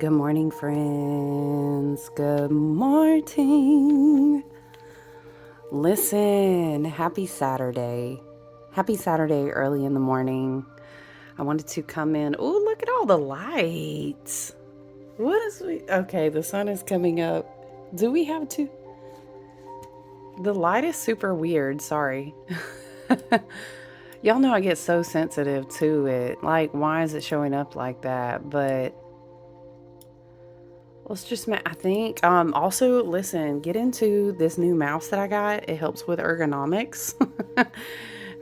Good morning, friends. Good morning. Listen, happy Saturday. Happy Saturday early in the morning. I wanted to come in. Oh, look at all the lights. What is we? Okay, the sun is coming up. Do we have to? The light is super weird. Sorry. Y'all know I get so sensitive to it. Like, why is it showing up like that? But let's just, I think, also listen, get into this new mouse that I got. It helps with ergonomics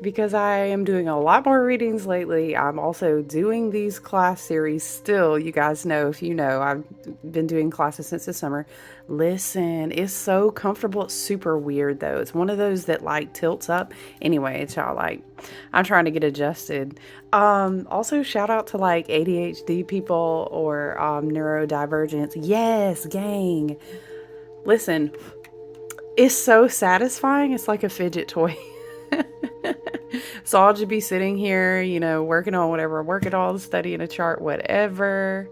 because I am doing a lot more readings lately. I'm also doing these class series still. You guys know, if you know, I've been doing classes since the summer. Listen, it's so comfortable. It's super weird though. It's one of those that like tilts up. Anyway, it's all like, I'm trying to get adjusted. Also shout out to like ADHD people or neurodivergence. Yes, gang. Listen, it's so satisfying. It's like a fidget toy. So I'll just be sitting here, working on whatever, working on studying a chart, whatever.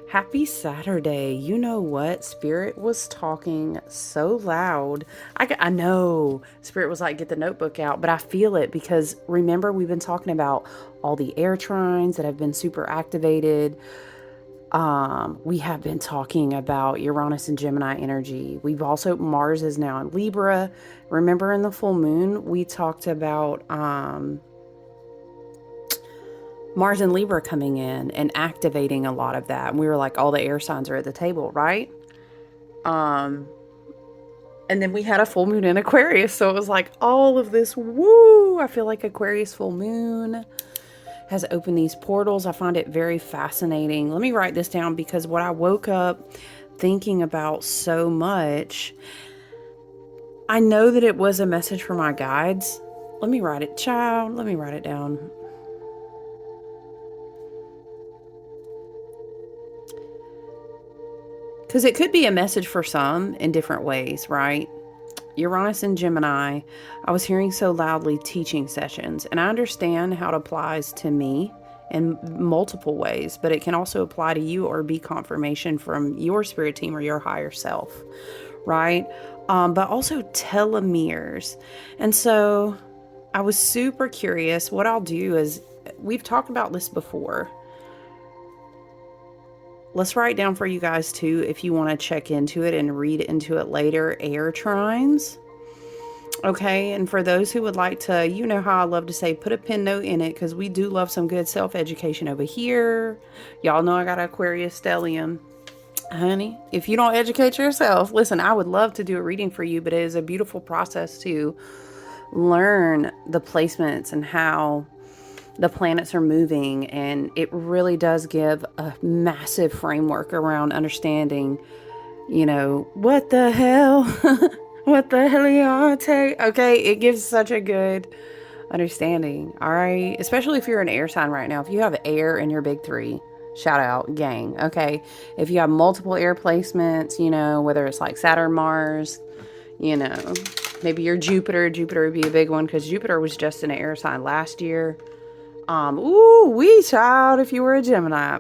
Happy Saturday. You know what? Spirit was talking so loud. I know Spirit was like, get the notebook out, but I feel it because remember, we've been talking about all the AirTrines that have been super activated. We have been talking about Uranus and Gemini energy. We've also, Mars is now in Libra. Remember in the full moon, we talked about Mars and Libra coming in and activating a lot of that. And we were like, all the air signs are at the table, right? And then we had a full moon in Aquarius. So it was like all of this, woo! I feel like Aquarius full moon has opened these portals. I find it very fascinating. Let me write this down because what I woke up thinking about so much, I know that it was a message for my guides. Let me write it, child. Let me write it down. Because it could be a message for some in different ways, right? Uranus and Gemini, I was hearing so loudly teaching sessions, and I understand how it applies to me in multiple ways, but it can also apply to you or be confirmation from your spirit team or your higher self, right? But also telomeres. And so I was super curious. What I'll do is, we've talked about this before. Let's write down for you guys too, if you want to check into it and read into it later, AirTrines. Okay, and for those who would like to, you know how I love to say, put a pin note in it because we do love some good self-education over here. Y'all know I got Aquarius stellium. Honey, if you don't educate yourself, listen, I would love to do a reading for you, but it is a beautiful process to learn the placements and how the planets are moving, and it really does give a massive framework around understanding, what the hell, what the heliante. Okay, it gives such a good understanding. All right, especially if you're an air sign right now. If you have air in your big three, shout out, gang. Okay, if you have multiple air placements, whether it's like Saturn, Mars, maybe your Jupiter would be a big one because Jupiter was just in an air sign last year. Ooh, wee child, if you were a Gemini.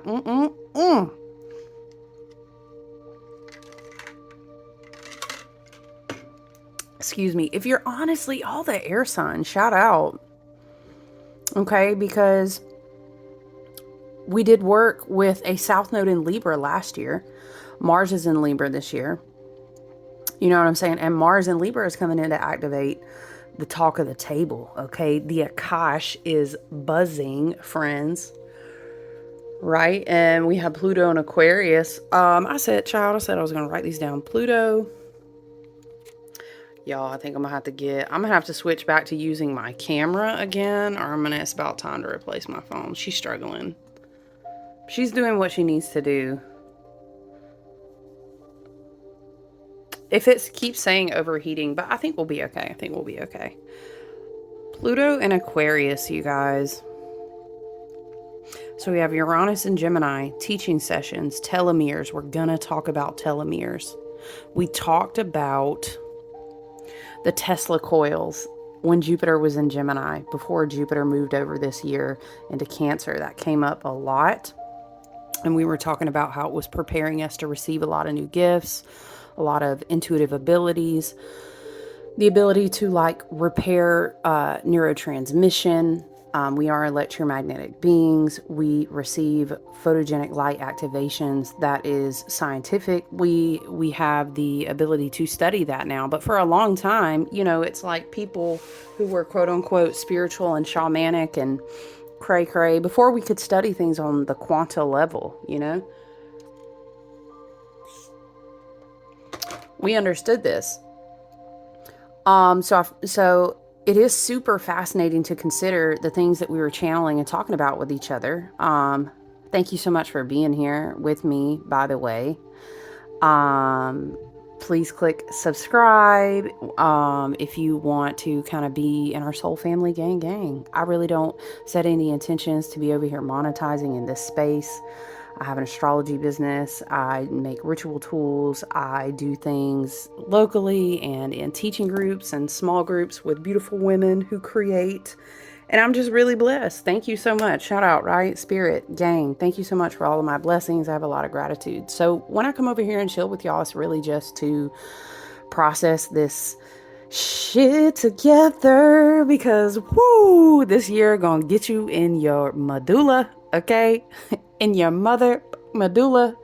Excuse me. If you're honestly all the air signs, shout out. Okay, because we did work with a South Node in Libra last year. Mars is in Libra this year. You know what I'm saying? And Mars in Libra is coming in to activate the talk of the table, okay? The Akash is buzzing, friends, right? And we have Pluto and Aquarius. I said I was going to write these down. Pluto. Y'all, I think I'm going to have to switch back to using my camera again, or it's about time to replace my phone. She's struggling. She's doing what she needs to do. If it keeps saying overheating, but I think we'll be okay. Pluto and Aquarius, you guys. So we have Uranus and Gemini, teaching sessions, telomeres. We're going to talk about telomeres. We talked about the Tesla coils when Jupiter was in Gemini, before Jupiter moved over this year into Cancer. That came up a lot. And we were talking about how it was preparing us to receive a lot of new gifts, a lot of intuitive abilities, the ability to like repair neurotransmission. We are electromagnetic beings. We receive photogenic light activations. That is scientific. We have the ability to study that now. But for a long time, it's like people who were quote unquote spiritual and shamanic and cray cray before we could study things on the quanta level. We understood this. So it is super fascinating to consider the things that we were channeling and talking about with each other. Thank you so much for being here with me, by the way. Please click subscribe if you want to kind of be in our soul family gang. I really don't set any intentions to be over here monetizing in this space. I have an astrology business. I make ritual tools. I do things locally and in teaching groups and small groups with beautiful women who create. And I'm just really blessed. Thank you so much. Shout out, right? Spirit, gang. Thank you so much for all of my blessings. I have a lot of gratitude. So when I come over here and chill with y'all, it's really just to process this shit together because, woo, this year gonna get you in your medulla, okay? In your mother medulla.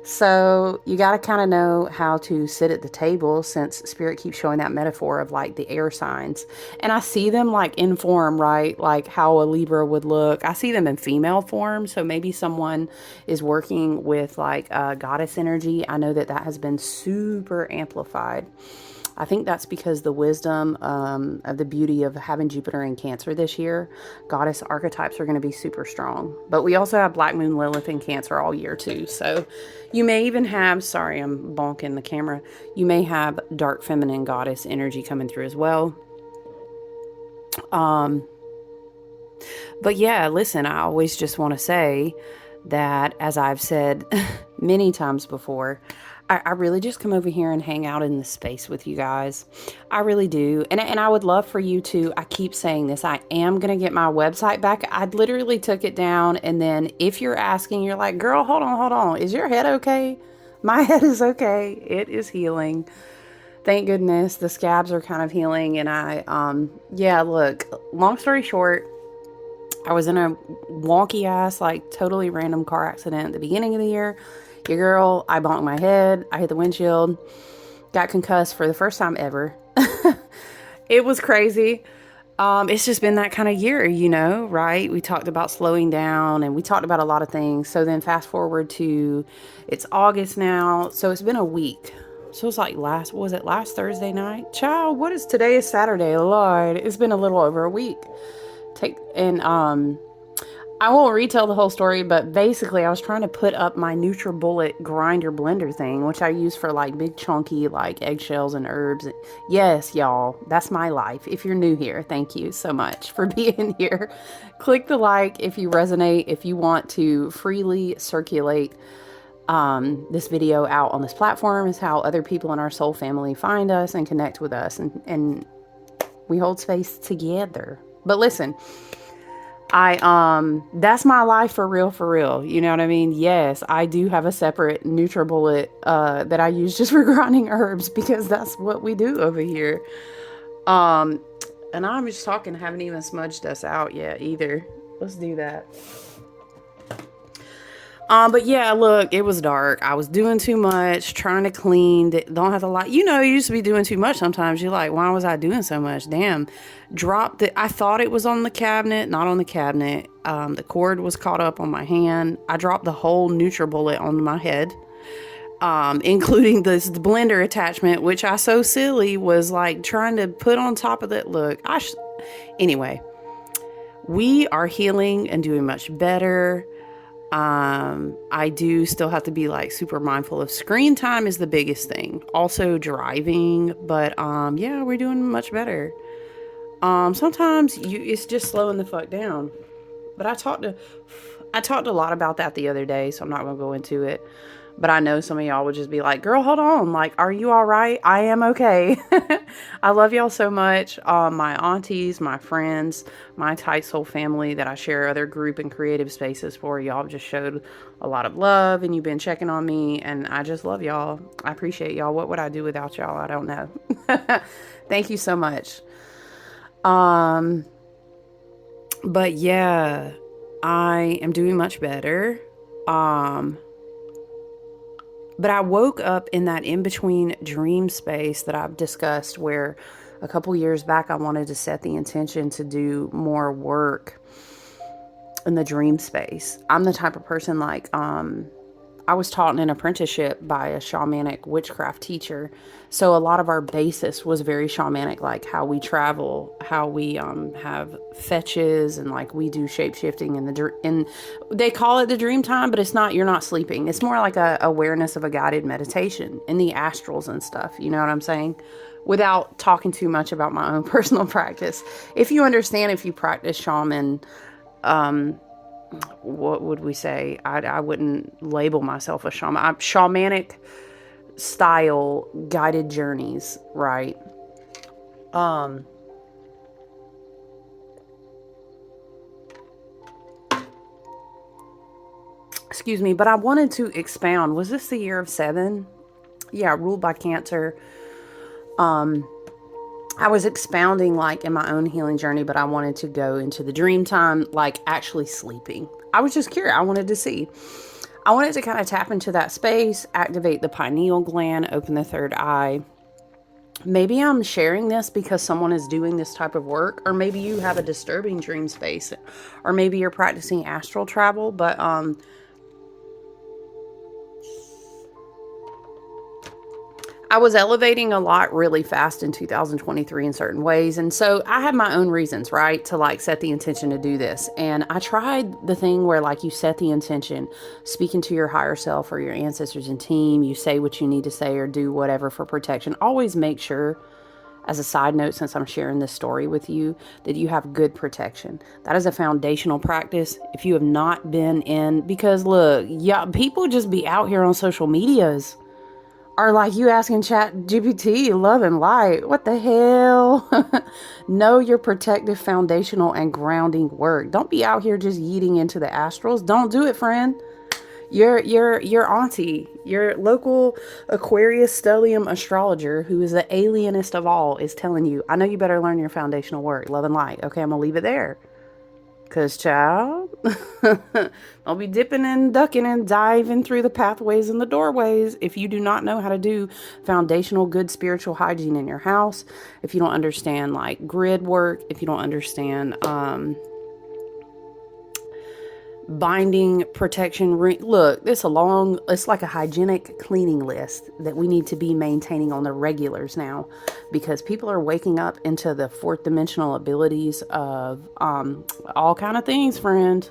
So you got to kind of know how to sit at the table, since Spirit keeps showing that metaphor of like the air signs. And I see them like in form, right? Like how a Libra would look. I see them in female form. So maybe someone is working with like goddess energy. I know that has been super amplified. I think that's because the wisdom of the beauty of having Jupiter in Cancer this year, goddess archetypes are going to be super strong. But we also have Black Moon Lilith in Cancer all year too. So you may even have, sorry, I'm bonking the camera. You may have dark feminine goddess energy coming through as well. But yeah, listen, I always just want to say that, as I've said many times before, I really just come over here and hang out in the space with you guys. I really do. And I would love for you to, I keep saying this, I am going to get my website back. I literally took it down. And then if you're asking, you're like, girl, hold on. Is your head okay? My head is okay. It is healing. Thank goodness. The scabs are kind of healing. And yeah, look, long story short, I was in a wonky ass, like totally random car accident at the beginning of the year. Your girl, I bonked my head. I hit the windshield. Got concussed for the first time ever. It was crazy. It's just been that kind of year, right? We talked about slowing down and we talked about a lot of things. So then fast forward to, it's August now. So it's been a week. So it's like last Thursday night? Child, today is Saturday. Lord, it's been a little over a week. I won't retell the whole story, but basically I was trying to put up my NutriBullet grinder blender thing, which I use for like big chunky like eggshells and herbs. Yes, y'all, that's my life. If you're new here, thank you so much for being here. Click the like if you resonate, if you want to freely circulate this video out on this platform, is how other people in our soul family find us and connect with us, and we hold space together. But listen, that's my life for real. You know what I mean? Yes, I do have a separate NutriBullet that I use just for grinding herbs, because that's what we do over here. And I'm just talking, haven't even smudged us out yet either. Let's do that. But yeah, look, it was dark. I was doing too much, trying to clean. Don't have to lie. You used to be doing too much sometimes. You're like, why was I doing so much? Damn. Dropped it. I thought it was on the cabinet, not on the cabinet. The cord was caught up on my hand. I dropped the whole NutriBullet on my head, including the blender attachment, which I so silly was like trying to put on top of that. Look, anyway, we are healing and doing much better. I do still have to be like super mindful of screen time is the biggest thing. Also driving, but yeah, we're doing much better. Sometimes it's just slowing the fuck down. But I talked a lot about that the other day, so I'm not gonna go into it. But I know some of y'all would just be like, girl, hold on. Like, are you all right? I am okay. I love y'all so much. My aunties, my friends, my tight soul family that I share other group and creative spaces for. Y'all just showed a lot of love and you've been checking on me. And I just love y'all. I appreciate y'all. What would I do without y'all? I don't know. Thank you so much. But yeah, I am doing much better. But I woke up in that in-between dream space that I've discussed where a couple years back I wanted to set the intention to do more work in the dream space. I'm the type of person like I was taught in an apprenticeship by a shamanic witchcraft teacher. So a lot of our basis was very shamanic, like how we travel, how we have fetches, and like we do shape shifting in they call it the dream time, but it's not. You're not sleeping. It's more like a awareness of a guided meditation in the astrals and stuff. You know what I'm saying? Without talking too much about my own personal practice. If you understand, if you practice shaman, what would we say? I wouldn't label myself a shaman. I'm shamanic style guided journeys, right? Excuse me, but I wanted to expound. Was this the year of 7? Yeah, ruled by Cancer. I was expounding like in my own healing journey, but I wanted to go into the dream time, like actually sleeping. I was just curious. I wanted to see. I wanted to kind of tap into that space, activate the pineal gland, open the third eye. Maybe I'm sharing this because someone is doing this type of work, or maybe you have a disturbing dream space, or maybe you're practicing astral travel, but I was elevating a lot really fast in 2023 in certain ways. And so I had my own reasons, right, to like set the intention to do this. And I tried the thing where like you set the intention, speaking to your higher self or your ancestors and team, you say what you need to say or do whatever for protection. Always make sure, as a side note, since I'm sharing this story with you, that you have good protection. That is a foundational practice. If you have not been in, because look, yeah, people just be out here on social medias. Are like you asking Chat GPT, love and light. What the hell? Know your protective, foundational, and grounding work. Don't be out here just yeeting into the astrals. Don't do it, friend. Your auntie, your local Aquarius stellium astrologer, who is the alienist of all, is telling you, I know you better learn your foundational work, love and light. Okay, I'm gonna leave it there. Cause child, don't be dipping and ducking and diving through the pathways and the doorways if you do not know how to do foundational good spiritual hygiene in your house. If you don't understand like grid work, if you don't understand binding protection ring. Look, it's like a hygienic cleaning list that we need to be maintaining on the regulars now, because people are waking up into the fourth dimensional abilities of all kind of things, friend.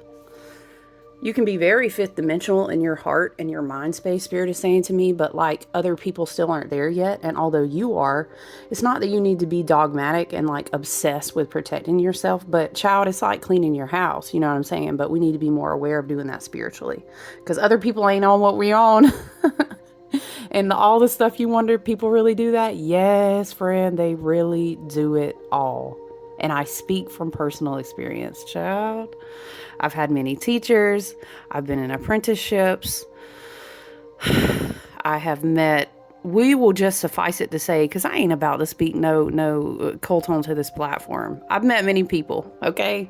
You can be very fifth dimensional in your heart and your mind space, Spirit is saying to me, but like other people still aren't there yet. And although you are, it's not that you need to be dogmatic and like obsessed with protecting yourself, but child, it's like cleaning your house. You know what I'm saying? But we need to be more aware of doing that spiritually, because other people ain't on what we on. And all the stuff you wonder, people really do that? Yes, friend, they really do it all. And I speak from personal experience, child. I've had many teachers. I've been in apprenticeships. I have met, we will just suffice it to say, because I ain't about to speak no cold tone to this platform. I've met many people, okay?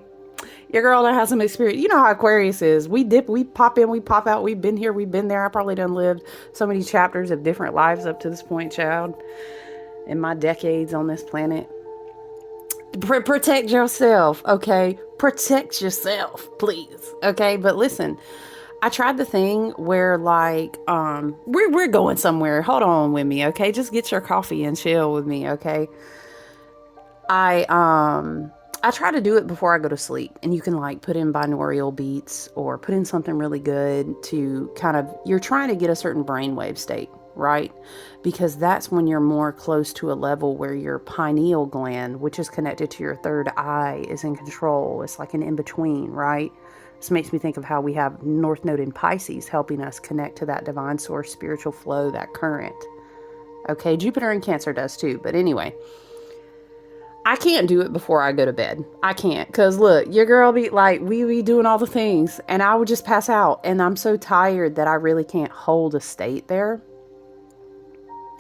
Your girl that has some experience. You know how Aquarius is. We dip, we pop in, we pop out. We've been here, we've been there. I probably done lived so many chapters of different lives up to this point, child, in my decades on this planet. Protect yourself, okay? Protect yourself, please, okay? But listen, I tried the thing where like we're going somewhere. Hold on with me, okay? Just get your coffee and chill with me, okay? I try to do it before I go to sleep, and you can like put in binaural beats or put in something really good to kind of, you're trying to get a certain brainwave state, right? Because that's when you're more close to a level where your pineal gland, which is connected to your third eye, is in control. It's like an in-between, right? This makes me think of how we have North Node in Pisces helping us connect to that divine source, spiritual flow, that current. Okay, Jupiter in Cancer does too. But anyway, I can't do it before I go to bed. I can't. Because look, your girl be like, we be doing all the things. And I would just pass out. And I'm so tired that I really can't hold a state there.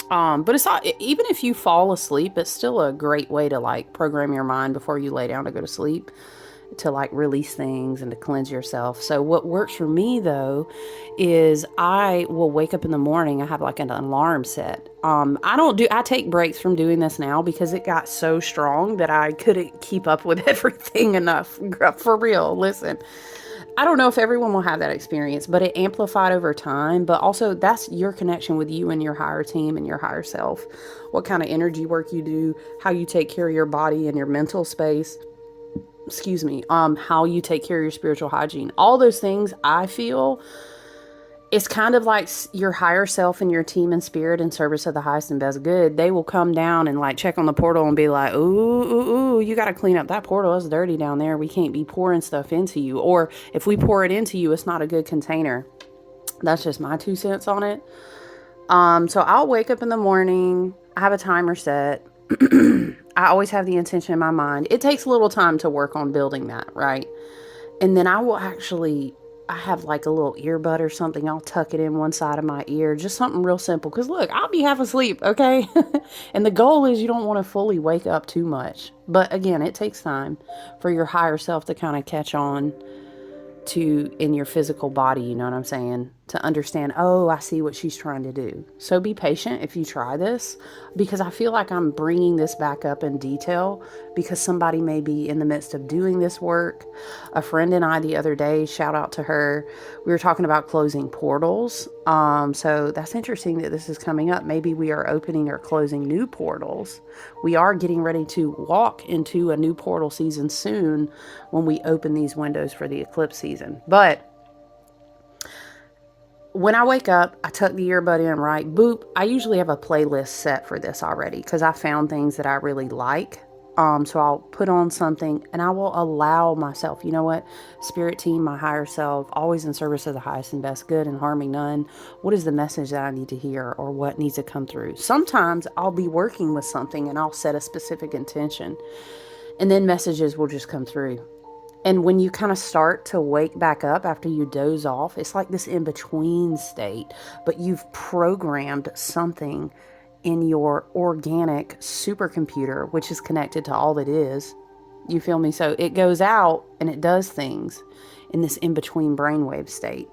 But it's not, even if you fall asleep, it's still a great way to like program your mind before you lay down to go to sleep, to like release things and to cleanse yourself. So what works for me though is I will wake up in the morning. I have like an alarm set. I take breaks from doing this now because it got so strong that I couldn't keep up with everything enough. For real, listen. I don't know if everyone will have that experience, but it amplified over time. But also, that's your connection with you and your higher team and your higher self. What kind of energy work you do, how you take care of your body and your mental space. Excuse me. How you take care of your spiritual hygiene. All those things, I feel, it's kind of like your higher self and your team and spirit in service of the highest and best good. They will come down and like check on the portal and be like, ooh, you got to clean up that portal. It's dirty down there. We can't be pouring stuff into you. Or if we pour it into you, it's not a good container. That's just my 2 cents on it. So I'll wake up in the morning. I have a timer set. I always have the intention in my mind. It takes a little time to work on building that, right? And then I have like a little earbud or something. I'll tuck it in one side of my ear. Just something real simple. Because look, I'll be half asleep, okay? And the goal is you don't want to fully wake up too much. But again, it takes time for your higher self to kind of catch on to in your physical body, you know what I'm saying? To understand, oh, I see what she's trying to do. So be patient if you try this, because I feel like I'm bringing this back up in detail because somebody may be in the midst of doing this work. A friend and I the other day, shout out to her, we were talking about closing portals. So that's interesting that this is coming up. Maybe we are opening or closing new portals. We are getting ready to walk into a new portal season soon when we open these windows for the eclipse season. But when I wake up, I tuck the earbud in, right? Boop. I usually have a playlist set for this already because I found things that I really like. So I'll put on something and I will allow myself, you know what? Spirit team, my higher self, always in service of the highest and best good and harming none. What is the message that I need to hear or what needs to come through? Sometimes I'll be working with something and I'll set a specific intention and then messages will just come through. And when you kind of start to wake back up after you doze off, it's like this in-between state, but you've programmed something in your organic supercomputer, which is connected to all that is. You feel me? So it goes out and it does things in this in-between brainwave state.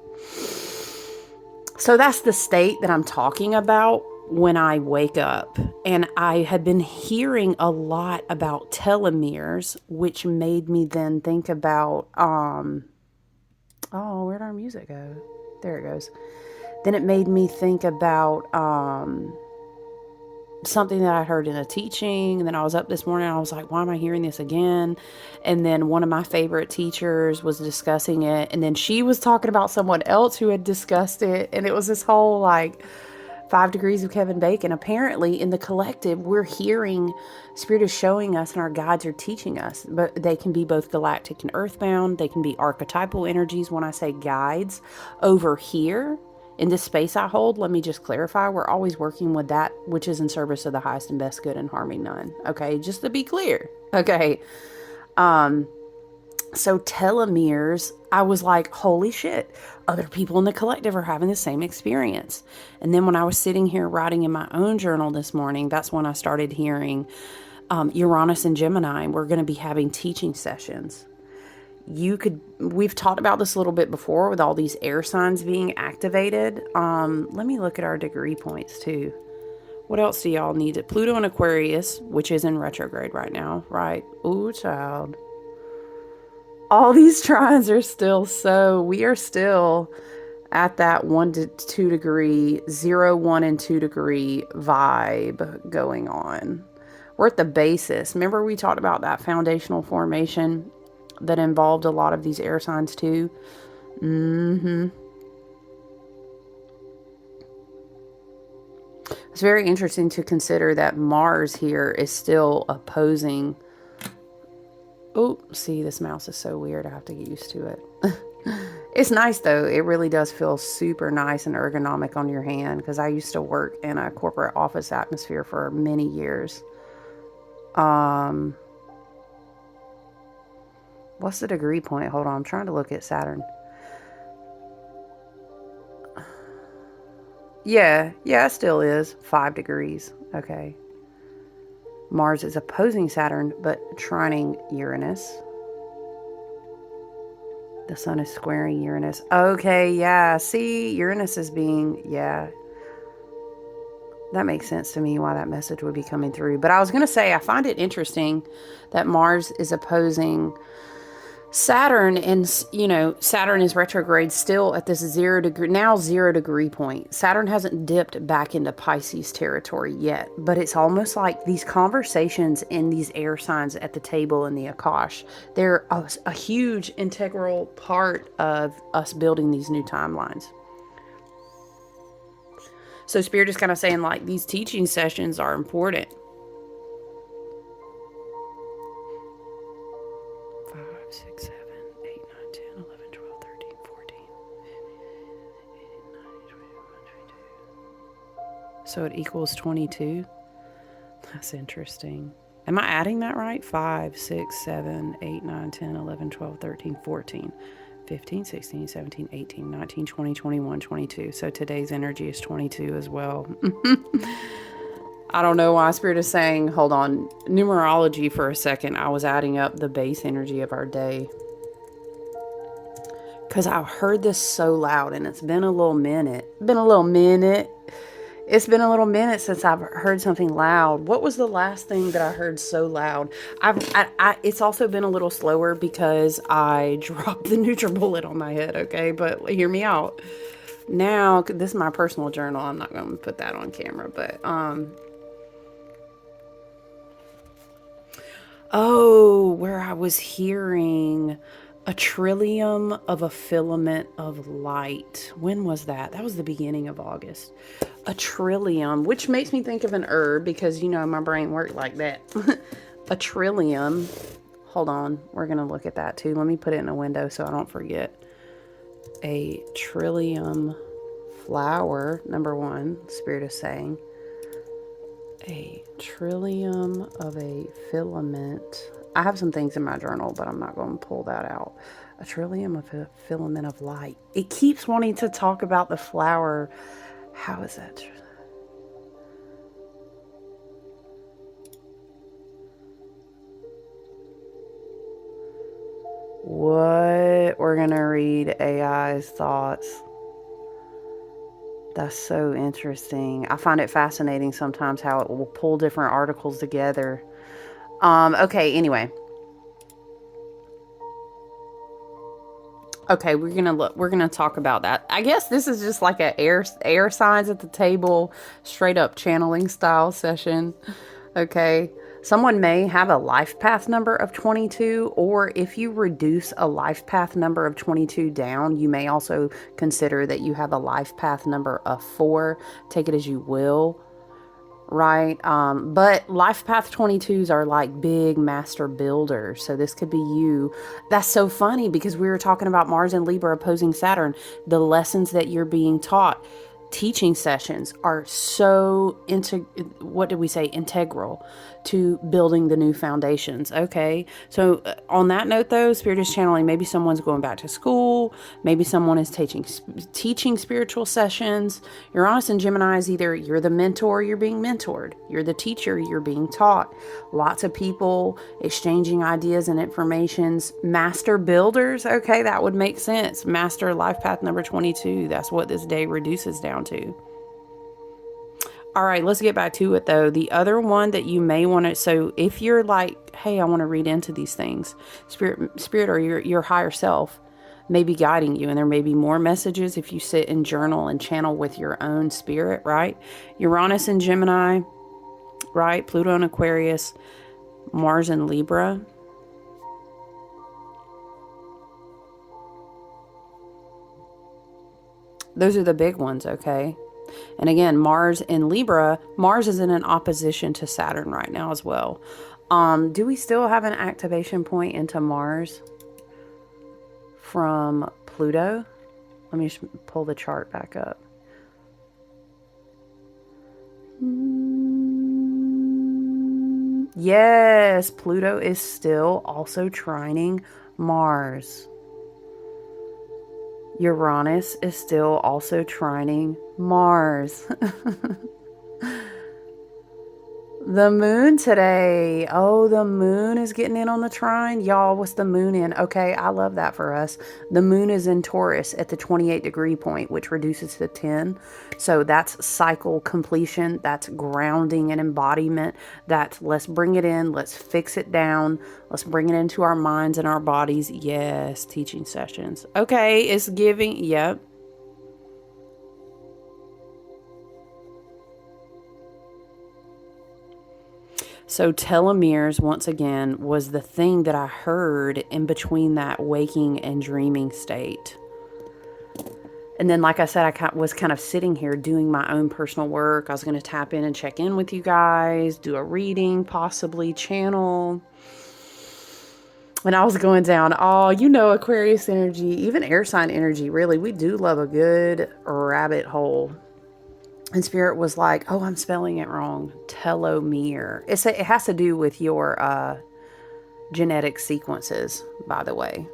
So that's the state that I'm talking about when I wake up. And I had been hearing a lot about telomeres, which made me then think about, where'd our music go? There it goes. Then it made me think about, something that I heard in a teaching. And then I was up this morning and I was like, why am I hearing this again? And then one of my favorite teachers was discussing it. And then she was talking about someone else who had discussed it. And it was this whole like 5 degrees of Kevin Bacon. Apparently in the collective, we're hearing, Spirit is showing us and our guides are teaching us, but they can be both galactic and earthbound. They can be archetypal energies. When I say guides over here, in this space I hold, let me just clarify, we're always working with that which is in service of the highest and best good and harming none. Okay, just to be clear. Okay. So telomeres, I was like, holy shit, other people in the collective are having the same experience. And then when I was sitting here writing in my own journal this morning, that's when I started hearing Uranus and Gemini. We're going to be having teaching sessions. We've talked about this a little bit before with all these air signs being activated. Let me look at our degree points too. What else do y'all need? Pluto and Aquarius, which is in retrograde right now, right? Ooh, child. All these trines are we are still at that 1 to 2 degree, 0, 1, and 2 degree vibe going on. We're at the basis. Remember we talked about that foundational formation that involved a lot of these air signs too. It's very interesting to consider that Mars here is still opposing. Oh, see, this mouse is so weird. I have to get used to it. It's nice though. It really does feel super nice and ergonomic on your hand because I used to work in a corporate office atmosphere for many years. Um, what's the degree point? Hold on, I'm trying to look at Saturn. Yeah, it still is 5 degrees. Okay. Mars is opposing Saturn, but trining Uranus. The sun is squaring Uranus. Okay, yeah. See, Uranus is being, yeah. That makes sense to me why that message would be coming through. But I was going to say, I find it interesting that Mars is opposing Saturn, and Saturn is retrograde still at this 0 degree point. Saturn hasn't dipped back into Pisces territory yet, but it's almost like these conversations in these air signs at the table in the Akash, they're a huge integral part of us building these new timelines. So Spirit is kind of saying like these teaching sessions are important. 5, 6, 7, 8, 9, 10, 11, 12, 13, 14, 15, 18, 19, 21, 22. So it equals 22. That's interesting. Am I adding that right? 5, 6, 7, 8, 9, 10, 11, 12, 13, 14, 15, 16, 17, 18, 19, 20, 21, 22. So today's energy is 22 as well. I don't know why Spirit is saying, hold on, numerology for a second. I was adding up the base energy of our day. Because I heard this so loud and it's been a little minute. It's been a little minute since I've heard something loud. What was the last thing that I heard so loud? It's also been a little slower because I dropped the NutriBullet on my head, okay? But hear me out. Now, this is my personal journal. I'm not going to put that on camera, but where I was hearing a trillium of a filament of light. When was that? That was the beginning of August. A trillium, which makes me think of an herb because, my brain worked like that. A trillium. Hold on. We're going to look at that too. Let me put it in a window so I don't forget. A trillium flower, number 1, Spirit is saying. A trillium of a filament. I have some things in my journal, but I'm not going to pull that out. A trillium of a filament of light. It keeps wanting to talk about the flower. How is that? What? We're going to read AI's thoughts. That's so interesting. I find it fascinating sometimes how it will pull different articles together. Okay, anyway. Okay, we're gonna talk about that. I guess this is just like a air signs at the table, straight up channeling style session. Okay. Someone may have a life path number of 22, or if you reduce a life path number of 22 down, you may also consider that you have a life path number of 4. Take it as you will, right? But life path 22s are like big master builders. So this could be you. That's so funny because we were talking about Mars and Libra opposing Saturn, the lessons that you're being taught. Teaching sessions are so integral to building the new foundations. Okay, so on that note though, Spirit is channeling maybe someone's going back to school, maybe someone is teaching spiritual sessions. Uranus and Gemini is either you're the mentor, you're being mentored, you're the teacher, you're being taught. Lots of people exchanging ideas and informations. Master builders, okay, that would make sense. Master life path number 22, that's what this day reduces down to. All right, let's get back to it though. The other one that you may want to, so if you're like, hey, I want to read into these things, spirit or your higher self may be guiding you, and there may be more messages if you sit and journal and channel with your own spirit, right? Uranus and Gemini, right? Pluto and Aquarius, Mars and Libra. Those are the big ones, okay? And again, Mars in Libra, Mars is in an opposition to Saturn right now as well. Do we still have an activation point into Mars from Pluto. Let me just pull the chart back up. Yes, Pluto is still also trining Mars. Uranus is still also trining Mars. The moon today. Oh, the moon is getting in on the trine. Y'all, what's the moon in? Okay, I love that for us. The moon is in Taurus at the 28-degree point, which reduces to 10. So that's cycle completion. That's grounding and embodiment. That's let's bring it in. Let's fix it down. Let's bring it into our minds and our bodies. Yes, teaching sessions. Okay, it's giving. Yep. So telomeres, once again, was the thing that I heard in between that waking and dreaming state. And then, like I said, I was kind of sitting here doing my own personal work. I was going to tap in and check in with you guys, do a reading, possibly channel. And I was going down, Aquarius energy, even air sign energy, really. We do love a good rabbit hole. And Spirit was like, oh, I'm spelling it wrong. Telomere. It has to do with your genetic sequences, by the way.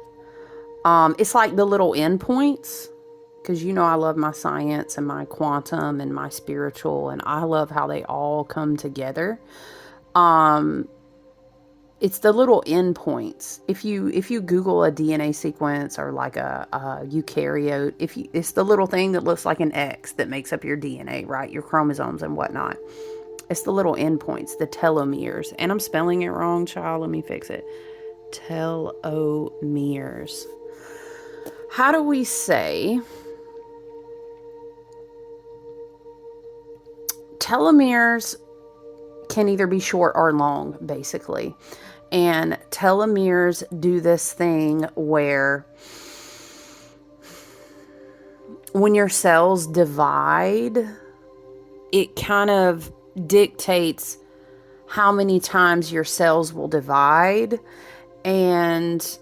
It's like the little endpoints. Because I love my science and my quantum and my spiritual. And I love how they all come together. It's the little endpoints. If you Google a DNA sequence or like a eukaryote, it's the little thing that looks like an X that makes up your DNA, right? Your chromosomes and whatnot. It's the little endpoints, the telomeres. And I'm spelling it wrong, child. Let me fix it. Telomeres. How do we say telomeres can either be short or long, basically. And telomeres do this thing where when your cells divide, it kind of dictates how many times your cells will divide and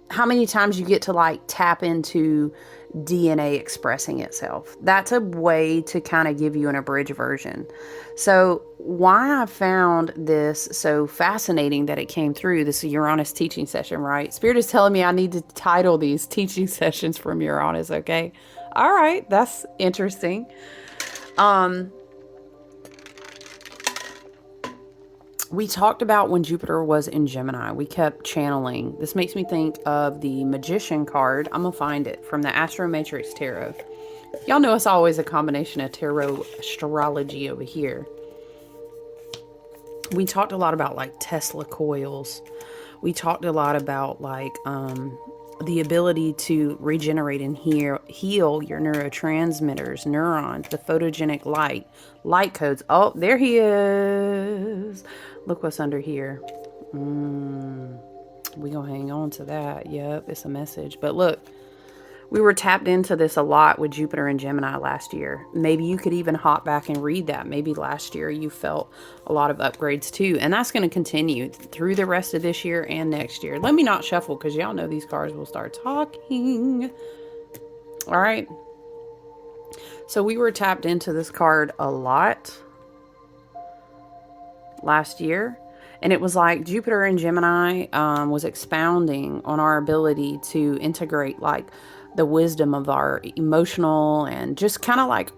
how many times you get to like tap into DNA expressing itself. That's a way to kind of give you an abridged version. So why I found this so fascinating that it came through, this Uranus teaching session, right? Spirit is telling me I need to title these teaching sessions from Uranus, okay? All right, that's interesting. We talked about when Jupiter was in Gemini. We kept channeling. This makes me think of the Magician card. I'm going to find it from the Astro Matrix Tarot. Y'all know it's always a combination of tarot astrology over here. We talked a lot about like Tesla coils. We talked a lot about like the ability to regenerate and heal your neurotransmitters, neurons, the photogenic light codes. Oh, there he is. Look what's under here. We gonna hang on to that. Yep, it's a message. But look, we were tapped into this a lot with Jupiter and Gemini last year. Maybe you could even hop back and read that. Maybe last year you felt a lot of upgrades too. And that's going to continue through the rest of this year and next year. Let me not shuffle because y'all know these cards will start talking. All right. So we were tapped into this card a lot last year. And it was like Jupiter and Gemini was expounding on our ability to integrate like the wisdom of our emotional and just kind of like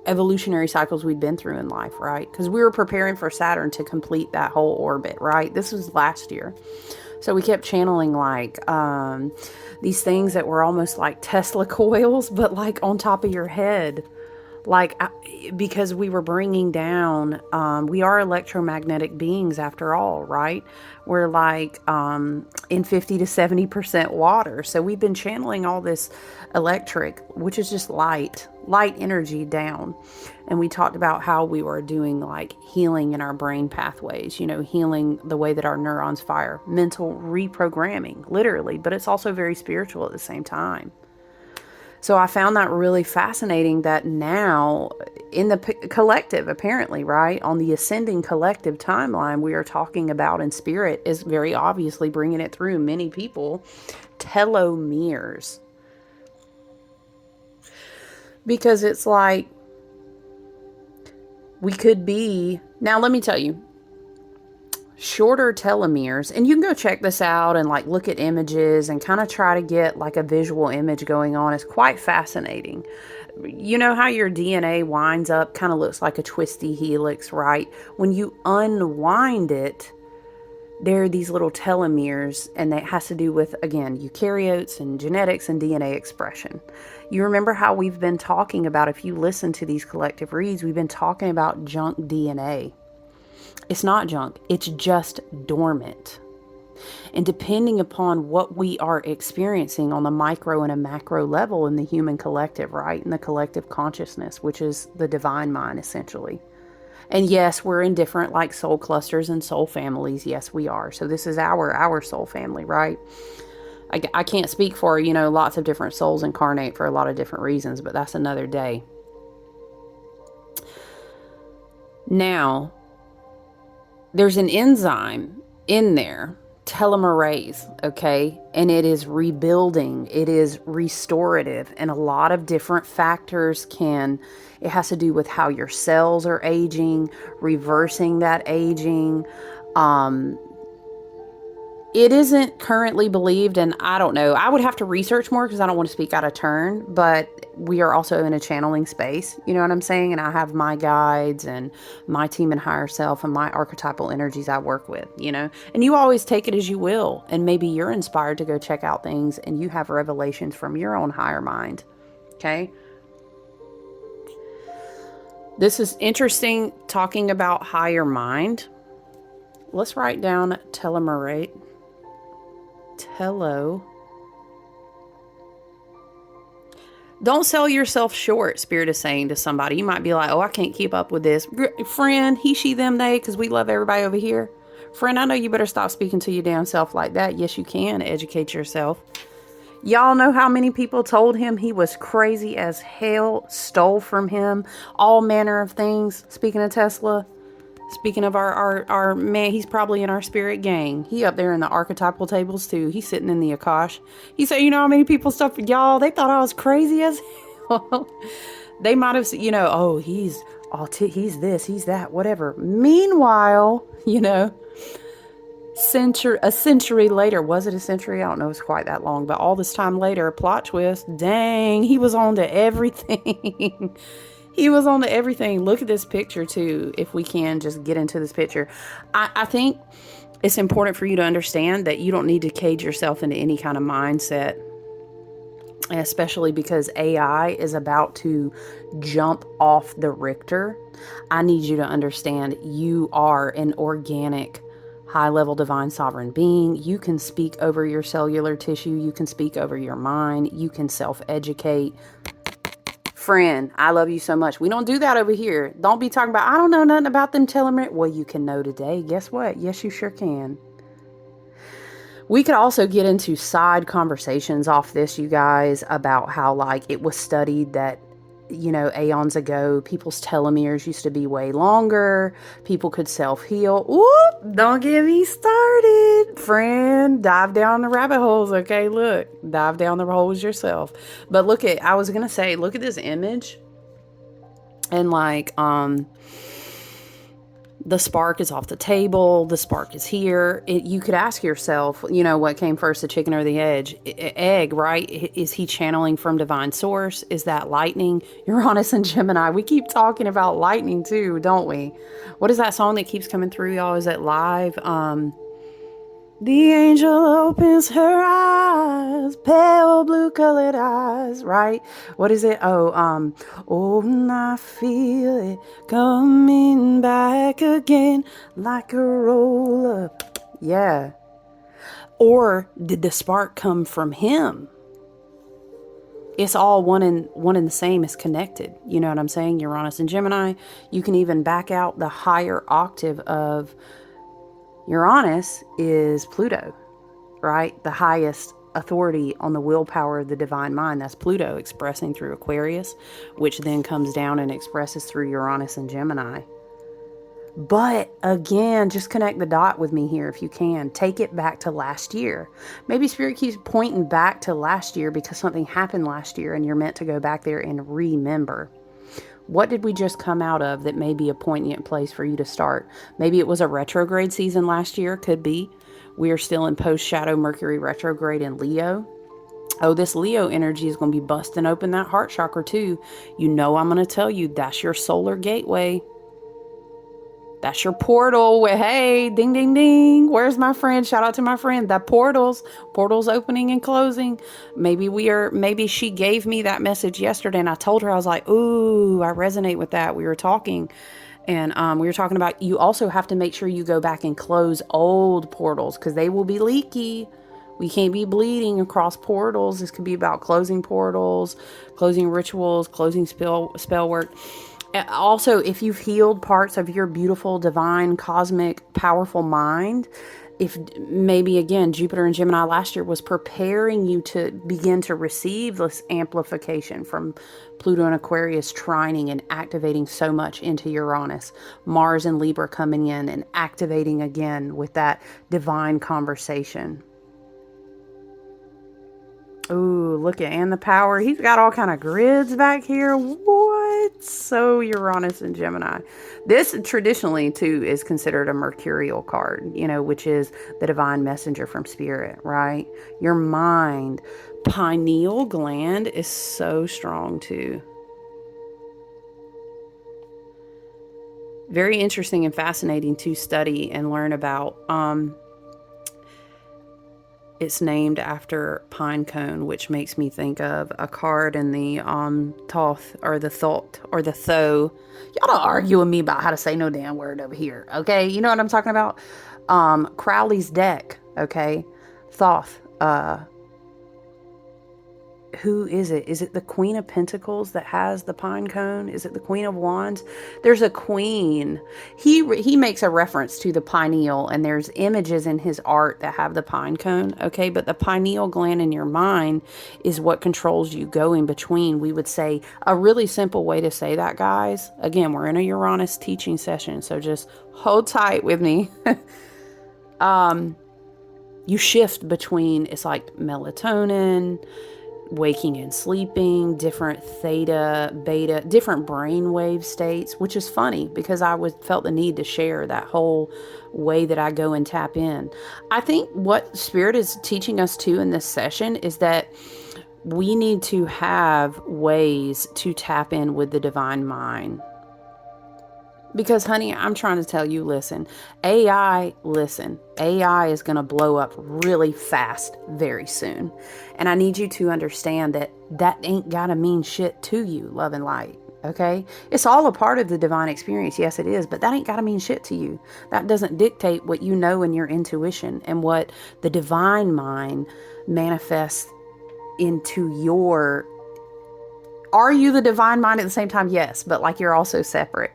evolutionary cycles we'd been through in life, right? Because we were preparing for Saturn to complete that whole orbit, right? This was last year. So we kept channeling like these things that were almost like Tesla coils, but like on top of your head. Like, because we were bringing down, we are electromagnetic beings after all, right? We're like in 50 to 70% water. So we've been channeling all this electric, which is just light energy down. And we talked about how we were doing like healing in our brain pathways, healing the way that our neurons fire, mental reprogramming, literally, but it's also very spiritual at the same time. So I found that really fascinating that now in the collective, apparently, right, on the ascending collective timeline, we are talking about, and spirit is very obviously bringing it through many people, telomeres. Because it's like we could be, now let me tell you, shorter telomeres, and you can go check this out and like look at images and kind of try to get like a visual image going on. It's quite fascinating. You know how your DNA winds up, kind of looks like a twisty helix, right? When you unwind it, there are these little telomeres, and that has to do with, again, eukaryotes and genetics and DNA expression. You remember how we've been talking about, if you listen to these collective reads, we've been talking about junk DNA. It's not junk, it's just dormant. And depending upon what we are experiencing on the micro and a macro level in the human collective, right? In the collective consciousness, which is the divine mind, essentially. And yes, we're in different like soul clusters and soul families. Yes, we are. So this is our soul family, right? I can't speak for, lots of different souls incarnate for a lot of different reasons, but that's another day. Now, there's an enzyme in there, telomerase, okay? And it is rebuilding, it is restorative, and a lot of different factors it has to do with how your cells are aging, reversing that aging. It isn't currently believed, and I don't know. I would have to research more because I don't want to speak out of turn, but we are also in a channeling space, you know what I'm saying? And I have my guides and my team and higher self and my archetypal energies I work with, and you always take it as you will. And maybe you're inspired to go check out things and you have revelations from your own higher mind, okay? This is interesting talking about higher mind. Let's write down telomerate. Don't sell yourself short, Spirit is saying to somebody. You might be like, oh, I can't keep up with this. Friend, he, she, them, they, because we love everybody over here. Friend, I know you better stop speaking to your damn self like that. Yes, you can educate yourself. Y'all know how many people told him he was crazy as hell, stole from him, all manner of things. Speaking of Tesla, speaking of our man, he's probably in our spirit gang. He up there in the archetypal tables too. He's sitting in the Akash. He said, how many people stuff, y'all, they thought I was crazy as hell. They might have said, oh, he's this, he's that, whatever. Meanwhile, a century later, was it a century? I don't know, it's quite that long, but all this time later, plot twist, dang, he was on to everything. He was on to everything. Look at this picture too, if we can just get into this picture. I think it's important for you to understand that you don't need to cage yourself into any kind of mindset, especially because AI is about to jump off the Richter. I need you to understand you are an organic, high-level divine sovereign being. You can speak over your cellular tissue. You can speak over your mind. You can self-educate. Friend, I love you so much. We don't do that over here. Don't be talking about, I don't know nothing about them telomeres. Well, you can know today. Guess what? Yes, you sure can. We could also get into side conversations off this, you guys, about how like it was studied that, aeons ago, people's telomeres used to be way longer. People could self-heal. Ooh, don't get me started. Friend, dive down the rabbit holes, okay? Look, dive down the holes yourself. But look at this image. And like, the spark is off the table. The spark is here. You could ask yourself, what came first, the chicken or the egg, right? Is he channeling from divine source? Is that lightning? Uranus and Gemini. We keep talking about lightning too, don't we? What is that song that keeps coming through, y'all? Is it live? The angel opens her eyes, pale blue colored eyes, right? What is it? Oh, and I feel it coming back again like a roll up. Yeah. Or did the spark come from him? It's all one and the same, is connected. You know what I'm saying? Uranus and Gemini. You can even back out the higher octave of Uranus is Pluto, right? The highest authority on the willpower of the divine mind. That's Pluto expressing through Aquarius, which then comes down and expresses through Uranus and Gemini. But again, just connect the dot with me here if you can. Take it back to last year. Maybe Spirit keeps pointing back to last year because something happened last year and you're meant to go back there and remember. What did we just come out of that may be a poignant place for you to start? Maybe it was a retrograde season last year. Could be. We are still in post-shadow Mercury retrograde in Leo. Oh, this Leo energy is going to be busting open that heart chakra too. You know I'm going to tell you that's your solar gateway. That's your portal. Hey, ding, ding, ding. Where's my friend? Shout out to my friend. That portals opening and closing. Maybe she gave me that message yesterday and I told her, I was like, ooh, I resonate with that. We were talking and we were talking about, you also have to make sure you go back and close old portals because they will be leaky. We can't be bleeding across portals. This could be about closing portals, closing rituals, closing spell work. Also, if you've healed parts of your beautiful, divine, cosmic, powerful mind, if maybe again, Jupiter and Gemini last year was preparing you to begin to receive this amplification from Pluto and Aquarius trining and activating so much into Uranus, Mars and Libra coming in and activating again with that divine conversation. Ooh, look at, and the power. He's got all kind of grids back here. What? So Uranus and Gemini. This traditionally, too, is considered a mercurial card, which is the divine messenger from spirit, right? Your mind. Pineal gland is so strong, too. Very interesting and fascinating to study and learn about. It's named after pine cone, which makes me think of a card in the Thoth or the Thoth or the Tho. Y'all don't argue with me about how to say no damn word over here, okay? You know what I'm talking about? Crowley's deck, okay? Thoth. Who is it? Is it the Queen of Pentacles that has the pine cone? Is it the Queen of Wands? There's a queen. He makes a reference to the pineal, and there's images in his art that have the pine cone, okay? But the pineal gland in your mind is what controls you going between. We would say a really simple way to say that, guys. Again, we're in a Uranus teaching session, so just hold tight with me. You shift between, it's like melatonin, waking and sleeping, different theta, beta, different brainwave states, which is funny because I felt the need to share that whole way that I go and tap in. I think what Spirit is teaching us too in this session is that we need to have ways to tap in with the divine mind. Because, honey, I'm trying to tell you, AI is going to blow up really fast very soon. And I need you to understand that ain't got to mean shit to you, love and light, okay? It's all a part of the divine experience. Yes, it is, but that ain't got to mean shit to you. That doesn't dictate what you know in your intuition and what the divine mind manifests into your... Are you the divine mind at the same time? Yes, but like you're also separate.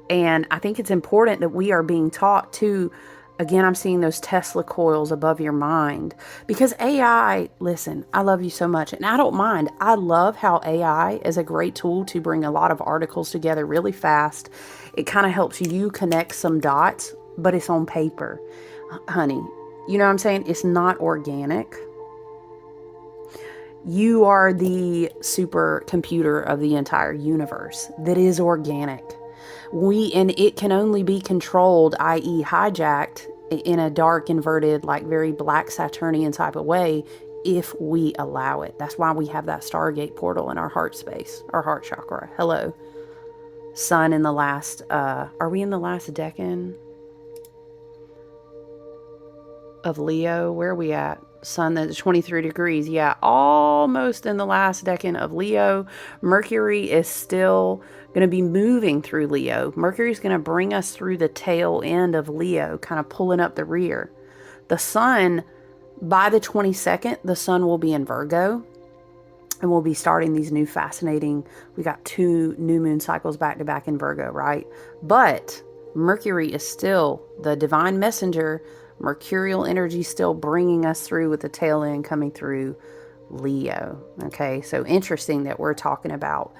And I think it's important that we are being taught to, again, I'm seeing those Tesla coils above your mind. Because AI, listen, I love you so much. And I don't mind. I love how AI is a great tool to bring a lot of articles together really fast. It kind of helps you connect some dots, but it's on paper. Honey, you know what I'm saying? It's not organic. You are the supercomputer of the entire universe that is organic. And it can only be controlled, i.e. hijacked in a dark, inverted, like very black Saturnian type of way if we allow it. That's why we have that Stargate portal in our heart space, our heart chakra. Hello. Sun in the last, are we in the last decan of Leo? Where are we at? Sun that's 23 degrees. Yeah, almost in the last decan of Leo. Mercury is still going to be moving through Leo. Mercury is going to bring us through the tail end of Leo, kind of pulling up the rear. The sun, by the 22nd, the sun will be in Virgo. And we'll be starting these new fascinating, we got 2 new moon cycles back to back in Virgo, right? But Mercury is still the divine messenger Mercurial energy still bringing us through with the tail end coming through Leo. Okay, so interesting that we're talking about,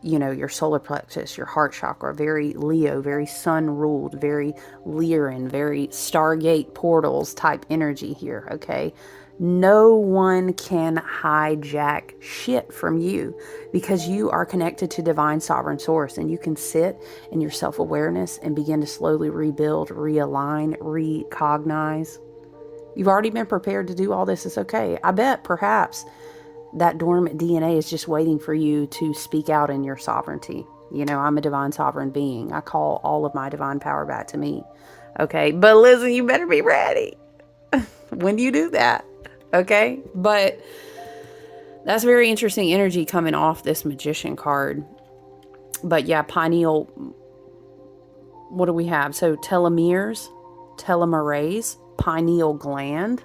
you know, your solar plexus, your heart chakra, very Leo, very sun ruled, very Lyran, very Stargate portals type energy here. Okay, no one can hijack shit from you because you are connected to divine sovereign source, and you can sit in your self-awareness and begin to slowly rebuild, realign, recognize. You've already been prepared to do all this. It's okay. I bet perhaps that dormant DNA is just waiting for you to speak out in your sovereignty. You know, I'm a divine sovereign being. I call all of my divine power back to me. Okay, but listen, you better be ready when you do that. Okay, but that's very interesting energy coming off this Magician card. But yeah, pineal, what do we have? So telomeres, pineal gland.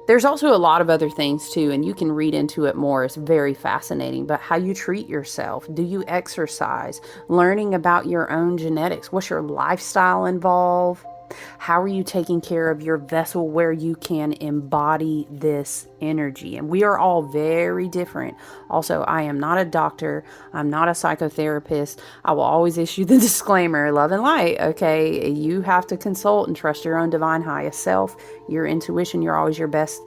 There's also a lot of other things too, and you can read into it more. It's very fascinating. But how you treat yourself, do you exercise, learning about your own genetics, what's your lifestyle involved? How are you taking care of your vessel where you can embody this energy? And we are all very different. Also, I am not a doctor. I'm not a psychotherapist. I will always issue the disclaimer, love and light. Okay, you have to consult and trust your own divine highest self, your intuition. You're always your best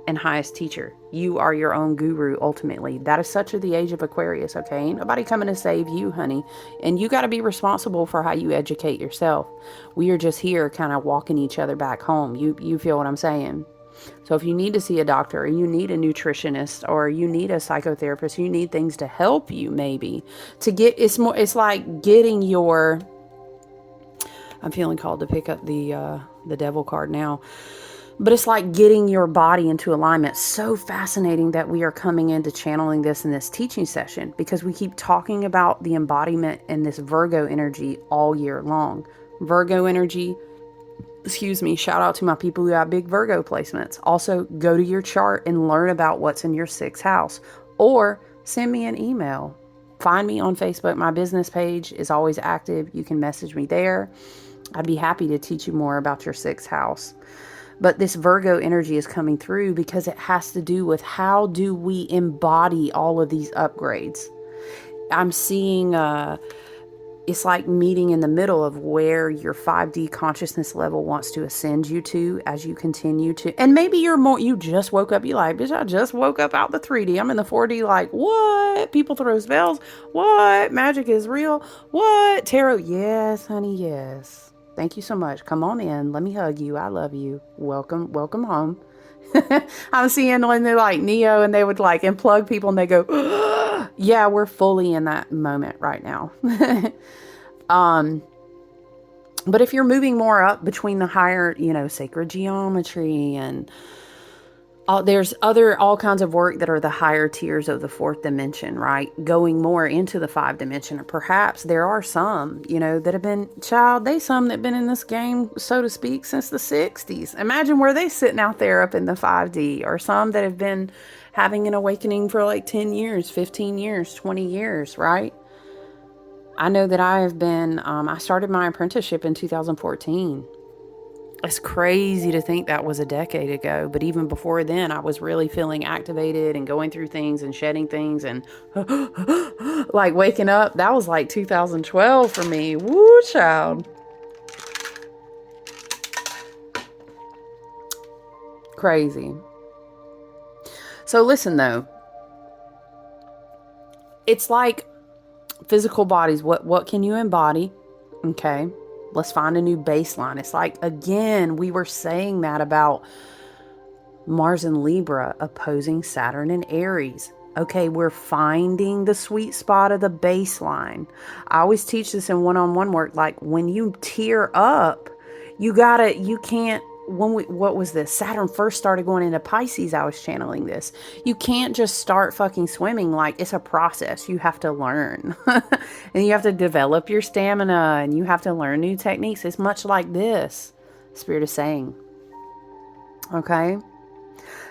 and highest teacher. You are your own guru ultimately. That is such the age of Aquarius, okay? Ain't nobody coming to save you, honey. And you got to be responsible for how you educate yourself. We are just here kind of walking each other back home. You feel what I'm saying? So if you need to see a doctor, or you need a nutritionist, or you need a psychotherapist, you need things to help you maybe to get, it's like getting your, I'm feeling called to pick up the devil card now. But it's like getting your body into alignment. So fascinating that we are coming into channeling this in this teaching session, because we keep talking about the embodiment and this Virgo energy all year long. Virgo energy, excuse me, shout out to my people who have big Virgo placements. Also, go to your chart and learn about what's in your 6th house, or send me an email. Find me on Facebook. My business page is always active. You can message me there. I'd be happy to teach you more about your 6th house. But this Virgo energy is coming through because it has to do with how do we embody all of these upgrades. I'm seeing it's like meeting in the middle of where your 5D consciousness level wants to ascend you to as you continue to. And maybe you just woke up. You like, bitch, I just woke up out the 3D. I'm in the 4D like, what? People throw spells. What? Magic is real. What? Tarot. Yes, honey, yes. Thank you so much. Come on in. Let me hug you. I love you. Welcome home. I'm seeing when they're like Neo and they would like unplug people and they go, yeah, we're fully in that moment right now. But if you're moving more up between the higher, sacred geometry and there's all kinds of work that are the higher tiers of the 4th dimension, right? Going more into the 5th dimension. Or perhaps there are some, that have been, some that have been in this game, so to speak, since the 60s. Imagine where they sitting out there up in the 5D, or some that have been having an awakening for like 10 years, 15 years, 20 years, right? I know that I have been, I started my apprenticeship in 2014. It's crazy to think that was a decade ago, but even before then, I was really feeling activated and going through things and shedding things and like waking up. That was like 2012 for me. Woo, child. Crazy. So listen though, it's like physical bodies. What can you embody? Okay. Let's find a new baseline. It's like, again, we were saying that about Mars and Libra opposing Saturn and Aries. Okay, we're finding the sweet spot of the baseline. I always teach this in one-on-one work. Like when you tear up, you can't, what was this? Saturn first started going into Pisces. I was channeling this. You can't just start fucking swimming. Like it's a process. You have to learn and you have to develop your stamina and you have to learn new techniques. It's much like this, Spirit is saying. Okay.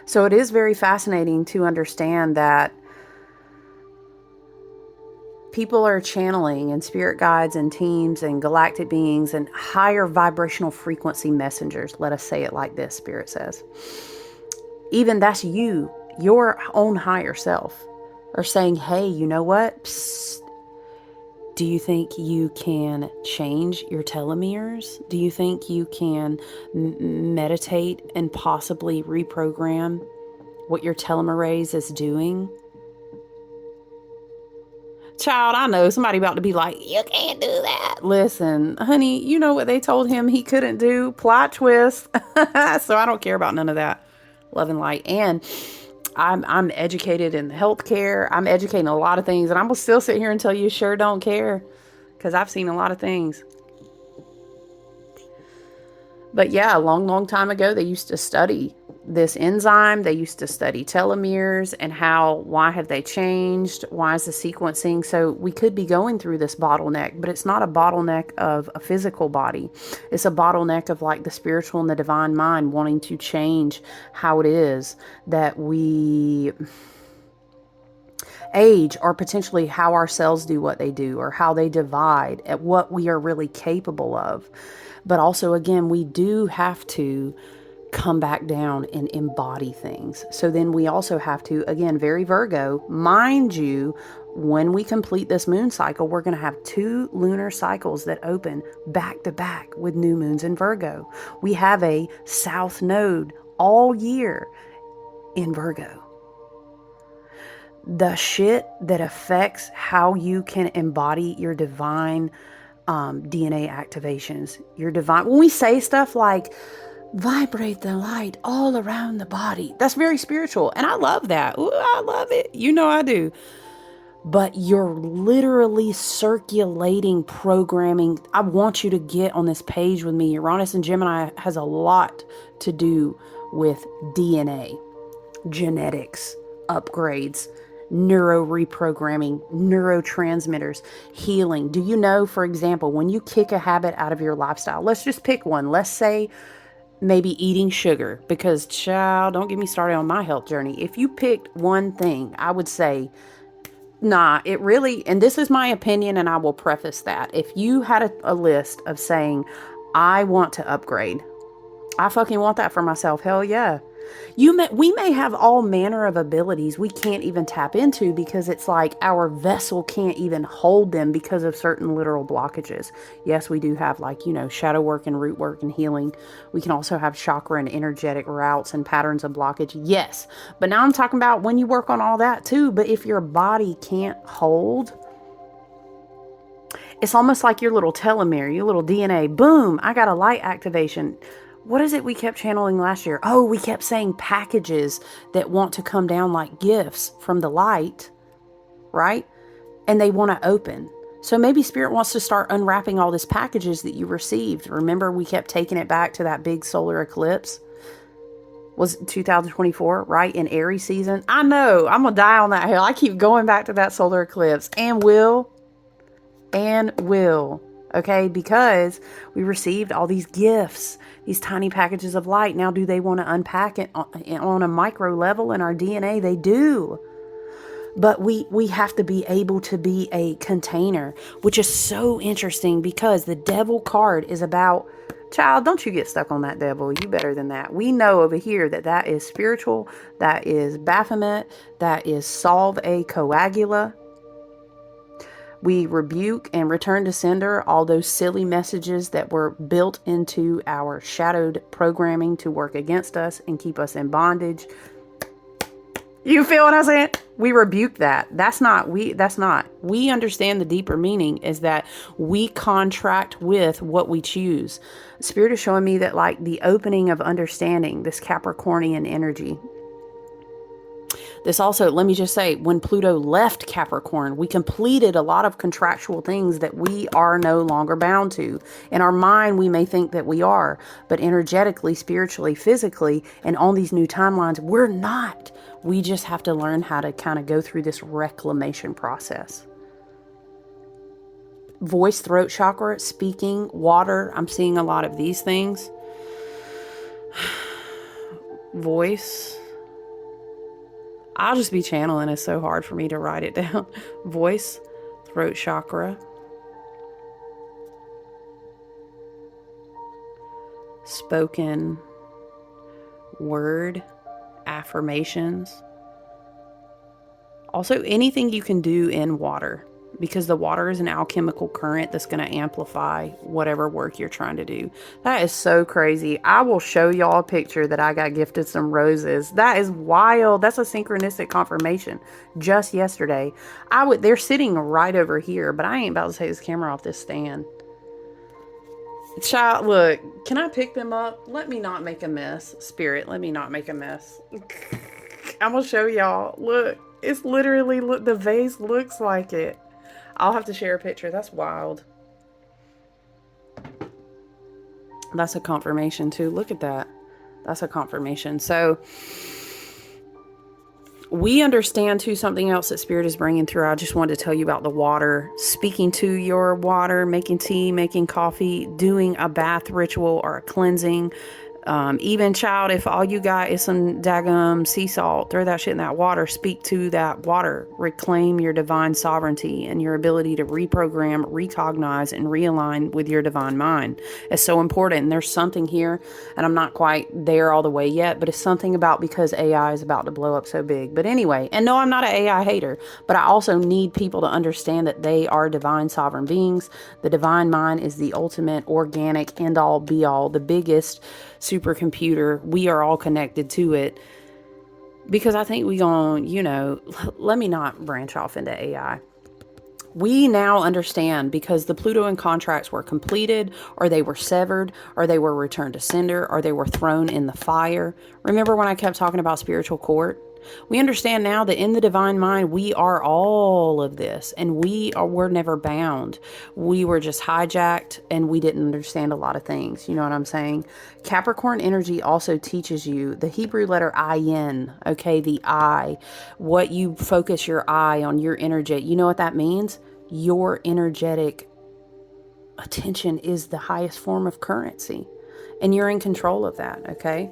So it is very fascinating to understand that People are channeling and spirit guides and teams and galactic beings and higher vibrational frequency messengers. Let us say it like this, Spirit says. Even that's you, your own higher self, are saying, hey, you know what? Psst. Do you think you can change your telomeres? Do you think you can meditate and possibly reprogram what your telomerase is doing? Child, I know somebody about to be like, you can't do that. Listen, honey, you know what they told him he couldn't do? Plot twist. So I don't care about none of that. Love and light. And I'm educated in healthcare. I'm educated in a lot of things. And I'm going to still sit here and tell you sure don't care. Because I've seen a lot of things. But yeah, a long, long time ago, they used to study this enzyme. They used to study telomeres and why have they changed? Why is the sequencing? So we could be going through this bottleneck, but it's not a bottleneck of a physical body. It's a bottleneck of like the spiritual and the divine mind wanting to change how it is that we age, or potentially how our cells do what they do, or how they divide, at what we are really capable of. But also, again, we do have to come back down and embody things. So then we also have to, again, very Virgo, mind you, when we complete this moon cycle, we're going to have 2 lunar cycles that open back to back with new moons in Virgo. We have a south node all year in Virgo. The shit that affects how you can embody your divine DNA activations, your divine, when we say stuff like vibrate the light all around the body, that's very spiritual. And I love that. Ooh, I love it. You know I do. But you're literally circulating programming. I want you to get on this page with me. Uranus and Gemini has a lot to do with DNA, genetics, upgrades, neuro reprogramming, neurotransmitters, healing. Do you know, for example, when you kick a habit out of your lifestyle, let's just pick one. Let's say maybe eating sugar, because child, don't get me started on my health journey. If you picked one thing, I would say, nah, it really, and this is my opinion, and I will preface that. If you had a list of saying, I want to upgrade, I fucking want that for myself. Hell yeah. We may have all manner of abilities we can't even tap into, because it's like our vessel can't even hold them because of certain literal blockages. Yes, we do have shadow work and root work and healing. We can also have chakra and energetic routes and patterns of blockage. Yes. But now I'm talking about when you work on all that too. But if your body can't hold, it's almost like your little telomere, your little DNA. Boom, I got a light activation. What is it we kept channeling last year? Oh, we kept saying packages that want to come down like gifts from the light, right? And they want to open. So maybe Spirit wants to start unwrapping all these packages that you received. Remember, we kept taking it back to that big solar eclipse. Was 2024, right? In Aries season. I know, I'm going to die on that hill. I keep going back to that solar eclipse and will. Okay, because we received all these gifts, these tiny packages of light. Now, do they want to unpack it on a micro level in our DNA? They do. But we have to be able to be a container, which is so interesting, because the devil card is about, child, don't you get stuck on that devil. You better than that. We know over here that is spiritual, that is Baphomet, that is solve a coagula. We rebuke and return to sender all those silly messages that were built into our shadowed programming to work against us and keep us in bondage. You feel what I'm saying? We rebuke that. That's not. We understand the deeper meaning is that we contract with what we choose. Spirit is showing me that, like, the opening of understanding, this Capricornian energy. This also, let me just say, when Pluto left Capricorn, we completed a lot of contractual things that we are no longer bound to. In our mind, we may think that we are, but energetically, spiritually, physically, and on these new timelines, we're not. We just have to learn how to kind of go through this reclamation process. Voice, throat chakra, speaking, water. I'm seeing a lot of these things. Voice. I'll just be channeling. It's so hard for me to write it down. Voice, throat chakra, spoken word, affirmations. Also, anything you can do in water, because the water is an alchemical current that's going to amplify whatever work you're trying to do. That is so crazy. I will show y'all a picture that I got gifted some roses. That is wild. That's a synchronistic confirmation. Just yesterday. They're sitting right over here, but I ain't about to take this camera off this stand. Child, look, can I pick them up? Let me not make a mess. Spirit, let me not make a mess. I'm going to show y'all. Look, it's literally, look, the vase looks like it. I'll have to share a picture. That's wild. That's a confirmation too. Look at that. That's a confirmation. So we understand too something else that Spirit is bringing through. I just wanted to tell you about the water. Speaking to your water, making tea, making coffee, doing a bath ritual or a cleansing. Even child, if all you got is some daggum sea salt, throw that shit in that water. Speak to that water. Reclaim your divine sovereignty and your ability to reprogram, recognize, and realign with your divine mind. It's so important. And there's something here, and I'm not quite there all the way yet, but it's something about because AI is about to blow up so big. But anyway, and no, I'm not an AI hater, but I also need people to understand that they are divine sovereign beings. The divine mind is the ultimate organic end all be all, the biggest supercomputer. We are all connected to it, because I think we gonna, let me not branch off into AI. We now understand, because the Pluto contracts were completed, or they were severed, or they were returned to sender, or they were thrown in the fire. Remember when I kept talking about spiritual court? We understand now that in the divine mind, we are all of this, and we're never bound. We were just hijacked, and we didn't understand a lot of things. You know what I'm saying? Capricorn energy also teaches you the Hebrew letter I-N, okay? The I, what you focus your eye on, your energy. You know what that means? Your energetic attention is the highest form of currency, and you're in control of that, okay?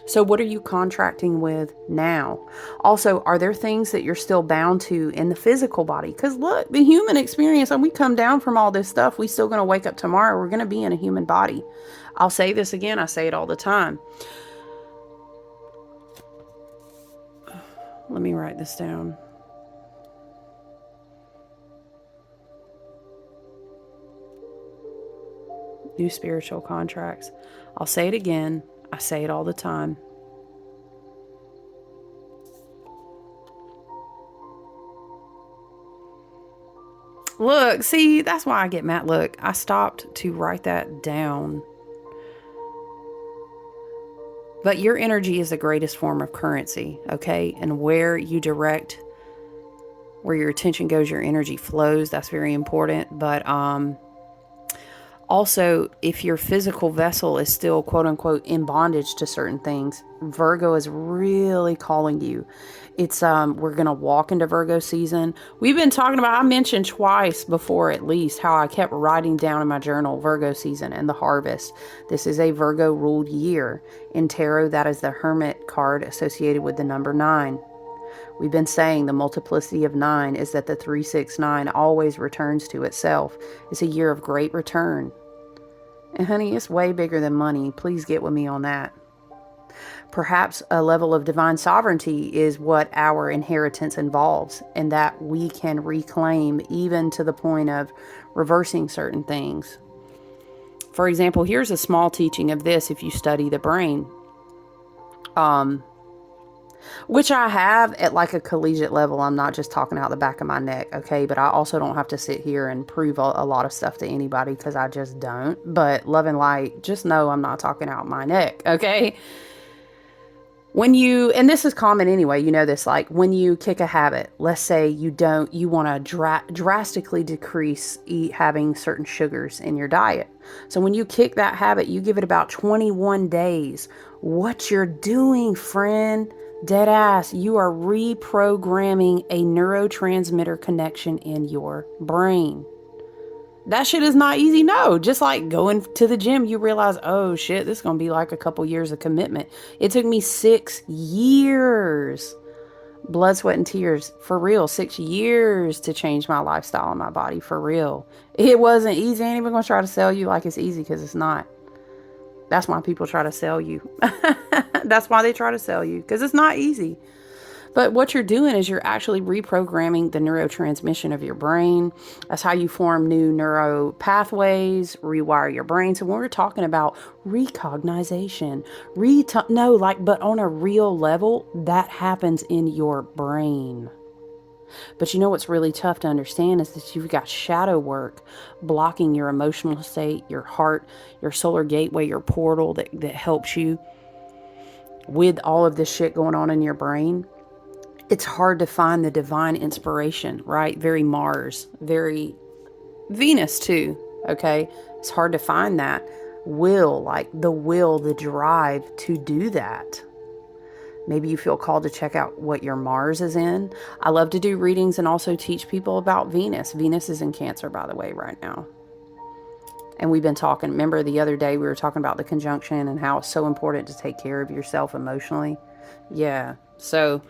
So what are you contracting with now? Also, are there things that you're still bound to in the physical body? Because look, the human experience, and we come down from all this stuff, we still going to wake up tomorrow. We're going to be in a human body. I'll say this again. I say it all the time. Let me write this down. New spiritual contracts. I'll say it again. I say it all the time. Look, see, that's why I get mad. Look, I stopped to write that down. But your energy is the greatest form of currency, okay? And where you direct, where your attention goes, your energy flows. That's very important. But also, if your physical vessel is still, quote unquote, in bondage to certain things, Virgo is really calling you. It's, we're going to walk into Virgo season. We've been talking about, I mentioned twice before at least, how I kept writing down in my journal, Virgo season and the harvest. This is a Virgo ruled year. In tarot, that is the Hermit card associated with the number 9. We've been saying the multiplicity of 9 is that the 369 always returns to itself. It's a year of great return. And honey, it's way bigger than money. Please get with me on that. Perhaps a level of divine sovereignty is what our inheritance involves, and that we can reclaim even to the point of reversing certain things. For example, here's a small teaching of this if you study the brain. Which I have at like a collegiate level. I'm not just talking out the back of my neck, okay? But I also don't have to sit here and prove a lot of stuff to anybody, because I just don't. But love and light, just know I'm not talking out my neck, okay? And this is common anyway, you know this, like when you kick a habit, let's say you want to drastically decrease having certain sugars in your diet. So when you kick that habit, you give it about 21 days. What you're doing, friend, dead ass, you are reprogramming a neurotransmitter connection in your brain. That shit is not easy. No, just like going to the gym, you realize, oh shit, this is going to be like a couple years of commitment. It took me 6 years. Blood, sweat, and tears. For real. 6 years to change my lifestyle and my body. For real. It wasn't easy. I ain't even going to try to sell you like it's easy, because it's not. That's why people try to sell you. That's why they try to sell you, because it's not easy. But what you're doing is you're actually reprogramming the neurotransmission of your brain. That's how you form new neuro pathways, rewire your brain. So when we're talking about recognition, but on a real level, that happens in your brain. But you know what's really tough to understand is that you've got shadow work blocking your emotional state, your heart, your solar gateway, your portal that helps you with all of this shit going on in your brain. It's hard to find the divine inspiration, right? Very Mars, very Venus too, okay? It's hard to find that will, the drive to do that. Maybe you feel called to check out what your Mars is in. I love to do readings and also teach people about Venus. Venus is in Cancer, by the way, right now. And we've been talking, remember the other day we were talking about the conjunction and how it's so important to take care of yourself emotionally? Yeah, so...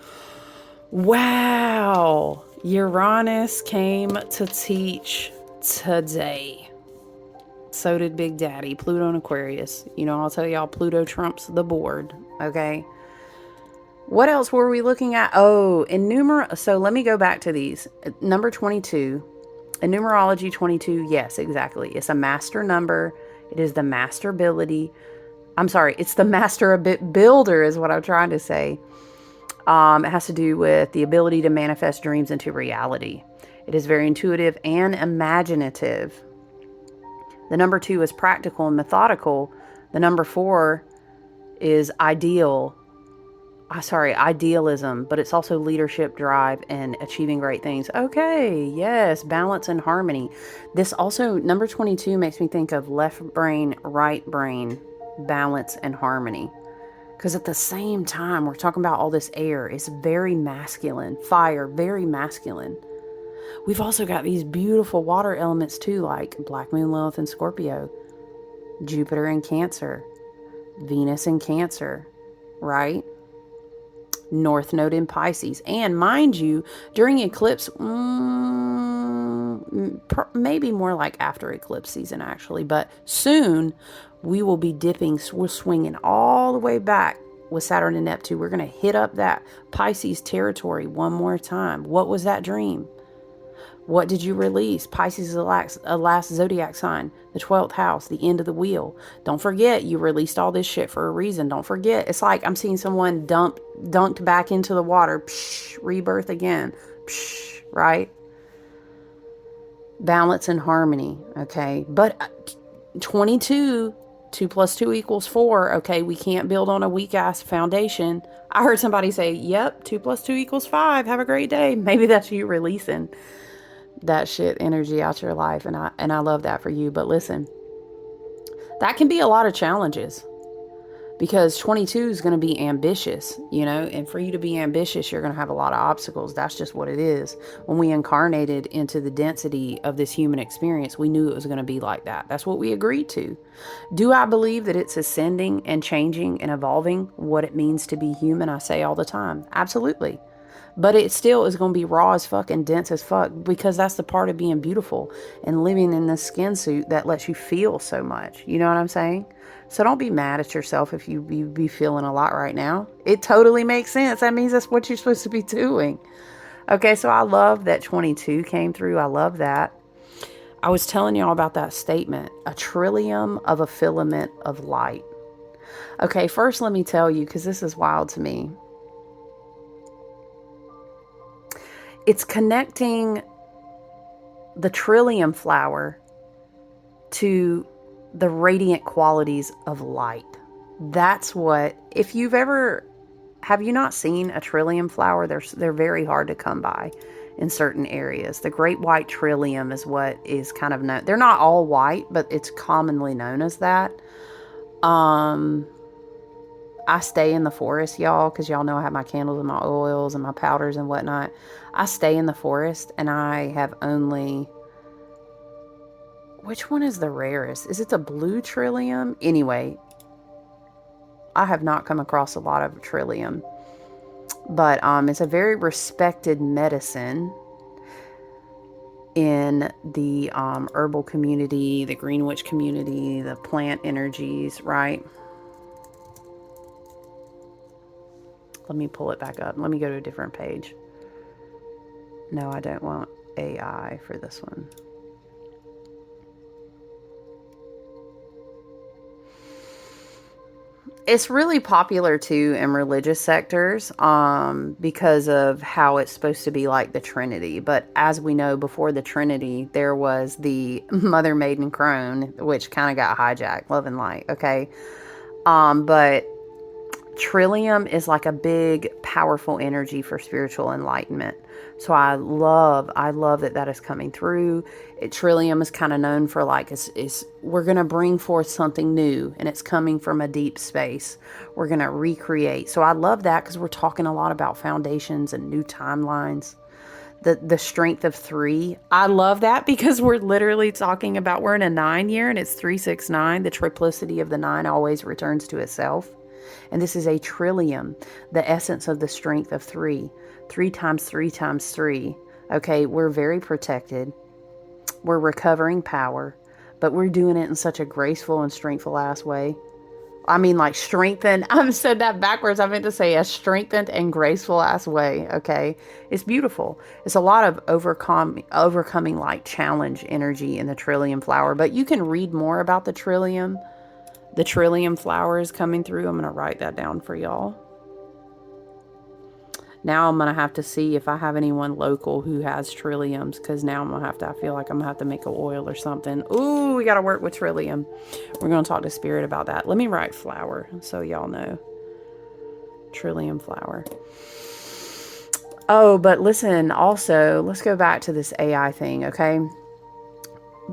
wow, Uranus came to teach today. So did Big Daddy, Pluto and Aquarius. You know, I'll tell y'all, Pluto trumps the board, okay? What else were we looking at? Oh, so let me go back to these. Number 22, in numerology 22, yes, exactly. It's a master number. It is the master ability. I'm sorry, it's the master builder is what I'm trying to say. It has to do with the ability to manifest dreams into reality. It is very intuitive and imaginative. The number 2 is practical and methodical. The number 4 is idealism, but it's also leadership, drive, and achieving great things. Okay, yes, balance and harmony. This also, number 22 makes me think of left brain, right brain, balance and harmony. Because at the same time, we're talking about all this air. It's very masculine. Fire, very masculine. We've also got these beautiful water elements too, like Black Moon, Lilith, and Scorpio. Jupiter in Cancer. Venus in Cancer, right? North Node in Pisces. And mind you, during eclipse, maybe more like after eclipse season actually, but soon we will be we're swinging all the way back with Saturn and Neptune. We're going to hit up that Pisces territory one more time. What was that dream? What did you release? Pisces is a last zodiac sign, the 12th house, the end of the wheel. Don't forget, you released all this shit for a reason. Don't forget. It's like I'm seeing someone dunked back into the water. Psh, rebirth again. Psh, right? Balance and harmony, okay? But 22, 2 plus 2 equals 4, okay? We can't build on a weak-ass foundation. I heard somebody say, yep, 2 plus 2 equals 5. Have a great day. Maybe that's you releasing that shit energy out your life, and I love that for you. But listen, that can be a lot of challenges, because 22 is going to be ambitious, you know, and for you to be ambitious, you're going to have a lot of obstacles. That's just what it is. When we incarnated into the density of this human experience, we knew it was going to be like that. That's what we agreed to. Do I believe that it's ascending and changing and evolving what it means to be human? I say all the time, absolutely. But it still is going to be raw as fuck and dense as fuck, because that's the part of being beautiful and living in this skin suit that lets you feel so much. You know what I'm saying? So don't be mad at yourself if you be feeling a lot right now. It totally makes sense. That means that's what you're supposed to be doing. Okay, so I love that 22 came through. I love that. I was telling y'all about that statement, a trillium of a filament of light. Okay, first let me tell you, because this is wild to me. It's connecting the trillium flower to the radiant qualities of light. That's what, have you not seen a trillium flower? They're very hard to come by in certain areas. The great white trillium is what is kind of known. They're not all white, but it's commonly known as that. I stay in the forest, y'all, because y'all know I have my candles and my oils and my powders and whatnot. I stay in the forest, and I have only... which one is the rarest? Is it the blue trillium? Anyway, I have not come across a lot of trillium. But it's a very respected medicine in the herbal community, the green witch community, the plant energies, right? Let me pull it back up. Let me go to a different page. No, I don't want AI for this one. It's really popular too in religious sectors because of how it's supposed to be like the Trinity. But as we know, before the Trinity, there was the Mother, Maiden, Crone, which kind of got hijacked, love and light, okay? But Trillium is like a big, powerful energy for spiritual enlightenment. So I love that is coming through. Trillium is kind of known for like, we're going to bring forth something new, and it's coming from a deep space. We're going to recreate. So I love that because we're talking a lot about foundations and new timelines. The strength of 3. I love that because we're literally talking about, we're in a 9 year and it's 369. The triplicity of the 9 always returns to itself. And this is a trillium, the essence of the strength of 3. 3 times 3 times 3. Okay, we're very protected. We're recovering power, but we're doing it in such a graceful and strengthful ass way. I mean, like strengthened. I said that backwards. I meant to say a strengthened and graceful ass way. Okay, it's beautiful. It's a lot of overcoming like challenge energy in the trillium flower. But you can read more about the trillium. The trillium flower is coming through. I'm going to write that down for y'all. Now I'm going to have to see if I have anyone local who has trilliums, because now I feel like I'm going to have to make an oil or something. Ooh, we got to work with trillium. We're going to talk to Spirit about that. Let me write flower so y'all know. Trillium flower. Oh, but listen, also, let's go back to this AI thing, okay?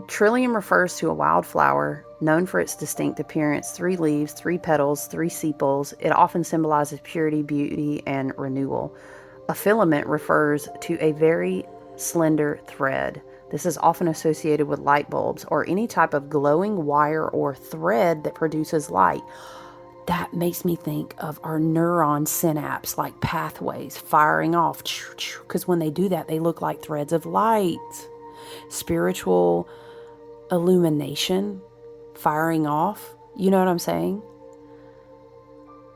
Trillium refers to a wildflower known for its distinct appearance: 3 leaves, 3 petals, 3 sepals. It often symbolizes purity, beauty, and renewal. A filament refers to a very slender thread. This is often associated with light bulbs or any type of glowing wire or thread that produces light. That makes me think of our neuron synapse, like pathways firing off, because when they do that, they look like threads of light. Spiritual illumination firing off. You know what I'm saying?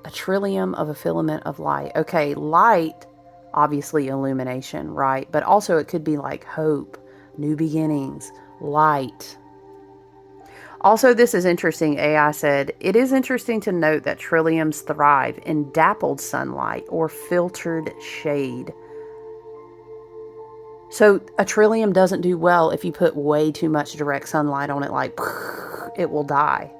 A trillium of a filament of light. Okay, light, obviously illumination, right? But also it could be like hope, new beginnings, light. Also, this is interesting. AI said, it is interesting to note that trilliums thrive in dappled sunlight or filtered shade. So a trillium doesn't do well if you put way too much direct sunlight on it, like it will die.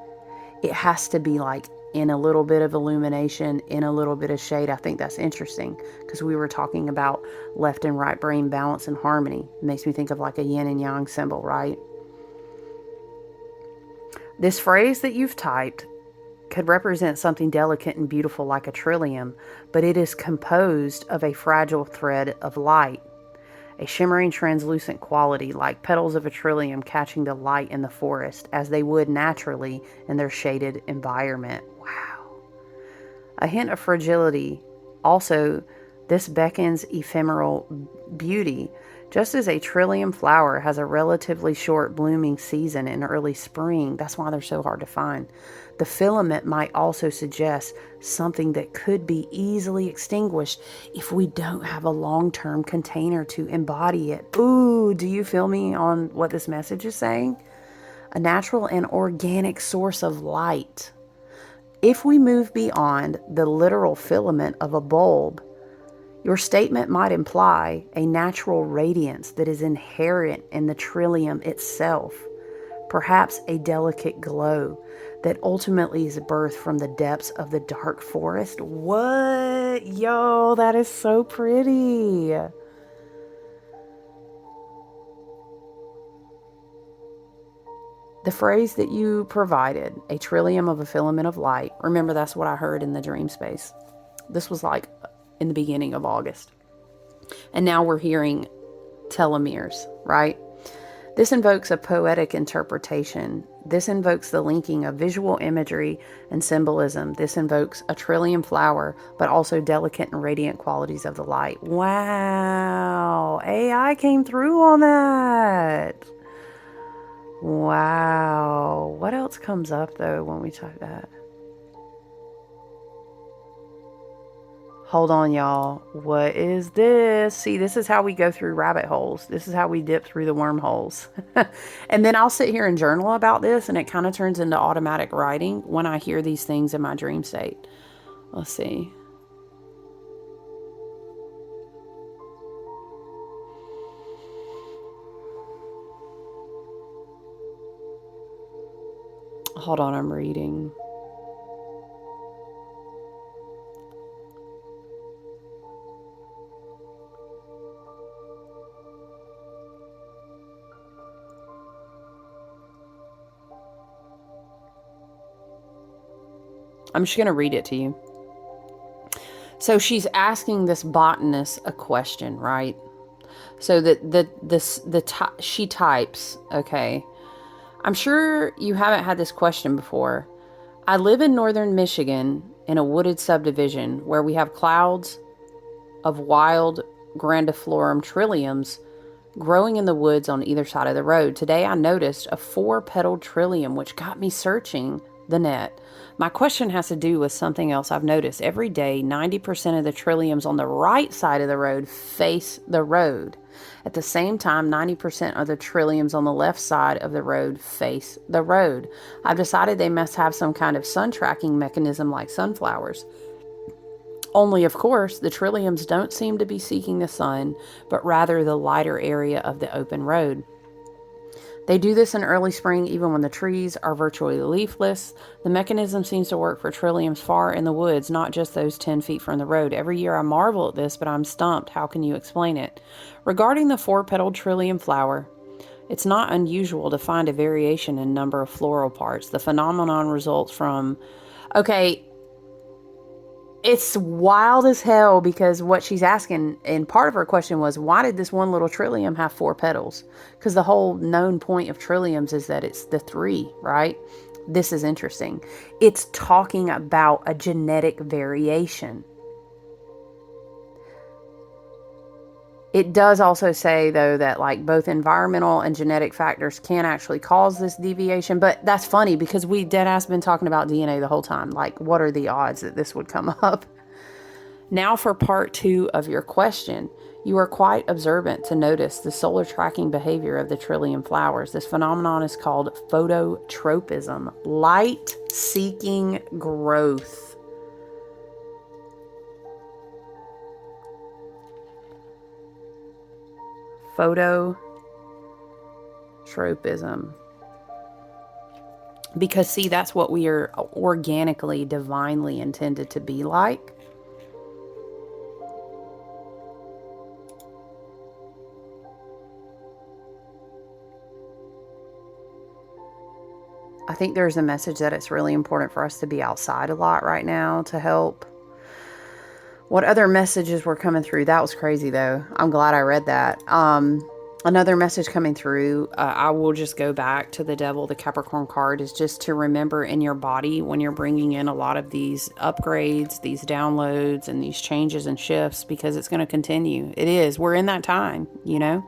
It has to be like in a little bit of illumination, in a little bit of shade. I think that's interesting because we were talking about left and right brain balance and harmony. It makes me think of like a yin and yang symbol, right? This phrase that you've typed could represent something delicate and beautiful like a trillium, but it is composed of a fragile thread of light. A shimmering, translucent quality, like petals of a trillium catching the light in the forest, as they would naturally in their shaded environment. Wow. A hint of fragility. Also, this beckons ephemeral beauty. Just as a trillium flower has a relatively short blooming season in early spring, that's why they're so hard to find. The filament might also suggest something that could be easily extinguished if we don't have a long-term container to embody it. Ooh, do you feel me on what this message is saying? A natural and organic source of light. If we move beyond the literal filament of a bulb, your statement might imply a natural radiance that is inherent in the trillium itself, perhaps a delicate glow that ultimately is birthed from the depths of the dark forest. What? Yo, that is so pretty. The phrase that you provided, a trillium of a filament of light, remember that's what I heard in the dream space. This was like in the beginning of August. And now we're hearing telomeres, right? This invokes a poetic interpretation. This invokes the linking of visual imagery and symbolism. This invokes a trillium flower, but also delicate and radiant qualities of the light. Wow. AI came through on that. Wow. What else comes up, though, when we type that? Hold on, y'all. What is this? See, this is how we go through rabbit holes. This is how we dip through the wormholes. And then I'll sit here and journal about this, and it kind of turns into automatic writing when I hear these things in my dream state. Let's see. Hold on, I'm reading. I'm just going to read it to you. So she's asking this botanist a question, right? So she types, okay. I'm sure you haven't had this question before. I live in northern Michigan in a wooded subdivision where we have clouds of wild grandiflorum trilliums growing in the woods on either side of the road. Today I noticed a 4-petaled trillium, which got me searching the net. My question has to do with something else I've noticed. Every day, 90% of the trilliums on the right side of the road face the road. At the same time, 90% of the trilliums on the left side of the road face the road. I've decided they must have some kind of sun tracking mechanism like sunflowers. Only, of course, the trilliums don't seem to be seeking the sun, but rather the lighter area of the open road. They do this in early spring, even when the trees are virtually leafless. The mechanism seems to work for trilliums far in the woods, not just those 10 feet from the road. Every year I marvel at this, but I'm stumped. How can you explain it? Regarding the 4-petaled trillium flower, it's not unusual to find a variation in number of floral parts. The phenomenon results from... Okay, it's wild as hell, because what she's asking, and part of her question was, why did this one little trillium have 4 petals? Because the whole known point of trilliums is that it's the 3, right? This is interesting. It's talking about a genetic variation. It does also say, though, that like both environmental and genetic factors can actually cause this deviation. But that's funny, because we deadass been talking about DNA the whole time. Like, what are the odds that this would come up? Now for part 2 of your question. You are quite observant to notice the solar tracking behavior of the trillium flowers. This phenomenon is called phototropism, light-seeking growth. Phototropism. Because, see, that's what we are organically, divinely intended to be like. I think there's a message that it's really important for us to be outside a lot right now to help. What other messages were coming through? That was crazy, though. I'm glad I read that. Another message coming through, I will just go back to the devil, the Capricorn card, is just to remember in your body when you're bringing in a lot of these upgrades, these downloads, and these changes and shifts, because it's going to continue. It is. We're in that time, you know?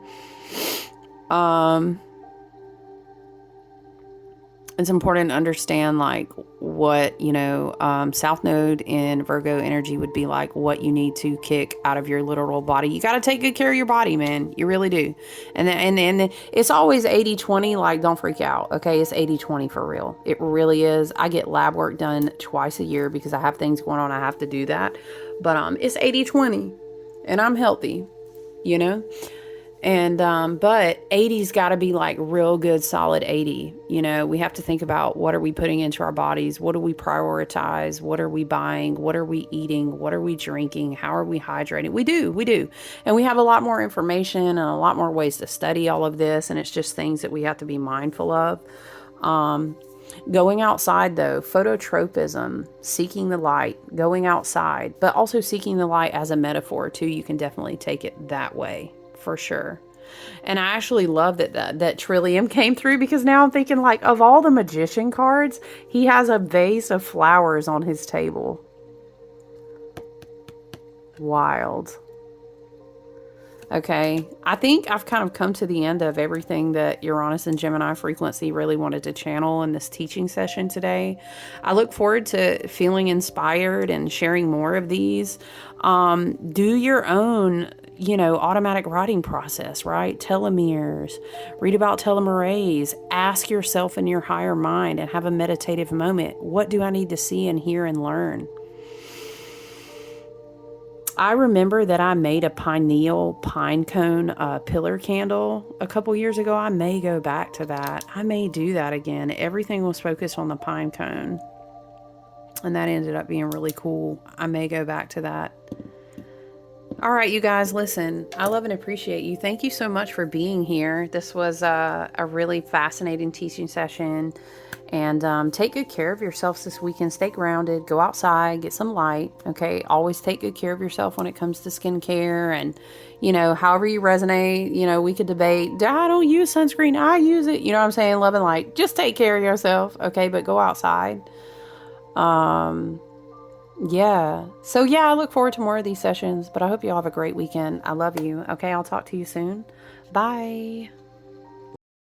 It's important to understand, like, what, you know, South Node in Virgo energy would be like, what you need to kick out of your literal body. You got to take good care of your body, man. You really do. And it's always 80-20, like, don't freak out, okay? It's 80-20 for real. It really is. I get lab work done twice a year because I have things going on. I have to do that. But it's 80-20, and I'm healthy, you know? And, but 80's got to be like real good, solid 80. You know, we have to think about, what are we putting into our bodies? What do we prioritize? What are we buying? What are we eating? What are we drinking? How are we hydrating? We do. And we have a lot more information and a lot more ways to study all of this. And it's just things that we have to be mindful of. Going outside, though, phototropism, seeking the light, going outside, but also seeking the light as a metaphor too. You can definitely take it that way. For sure. And I actually love that Trillium came through, because now I'm thinking, like, of all the magician cards, he has a vase of flowers on his table. Wild. Okay, I think I've kind of come to the end of everything that Uranus and Gemini frequency really wanted to channel in this teaching session today. I look forward to feeling inspired and sharing more of these. Do your own, automatic writing process, right? Telomeres. Read about telomeres. Ask yourself in your higher mind and have a meditative moment. What do I need to see and hear and learn? I remember that I made a pineal pine cone pillar candle a couple years ago. I may go back to that. I may do that again. Everything was focused on the pine cone, and that ended up being really cool. I may go back to that. All right, you guys, listen, I love and appreciate you. Thank you so much for being here. This was a really fascinating teaching session. And take good care of yourselves this weekend. Stay grounded. Go outside. Get some light. Okay. Always take good care of yourself when it comes to skincare. And, however you resonate, we could debate. I don't use sunscreen. I use it. You know what I'm saying? Love and light. Just take care of yourself. Okay. But go outside. Yeah. So, I look forward to more of these sessions. But I hope you all have a great weekend. I love you. Okay. I'll talk to you soon. Bye.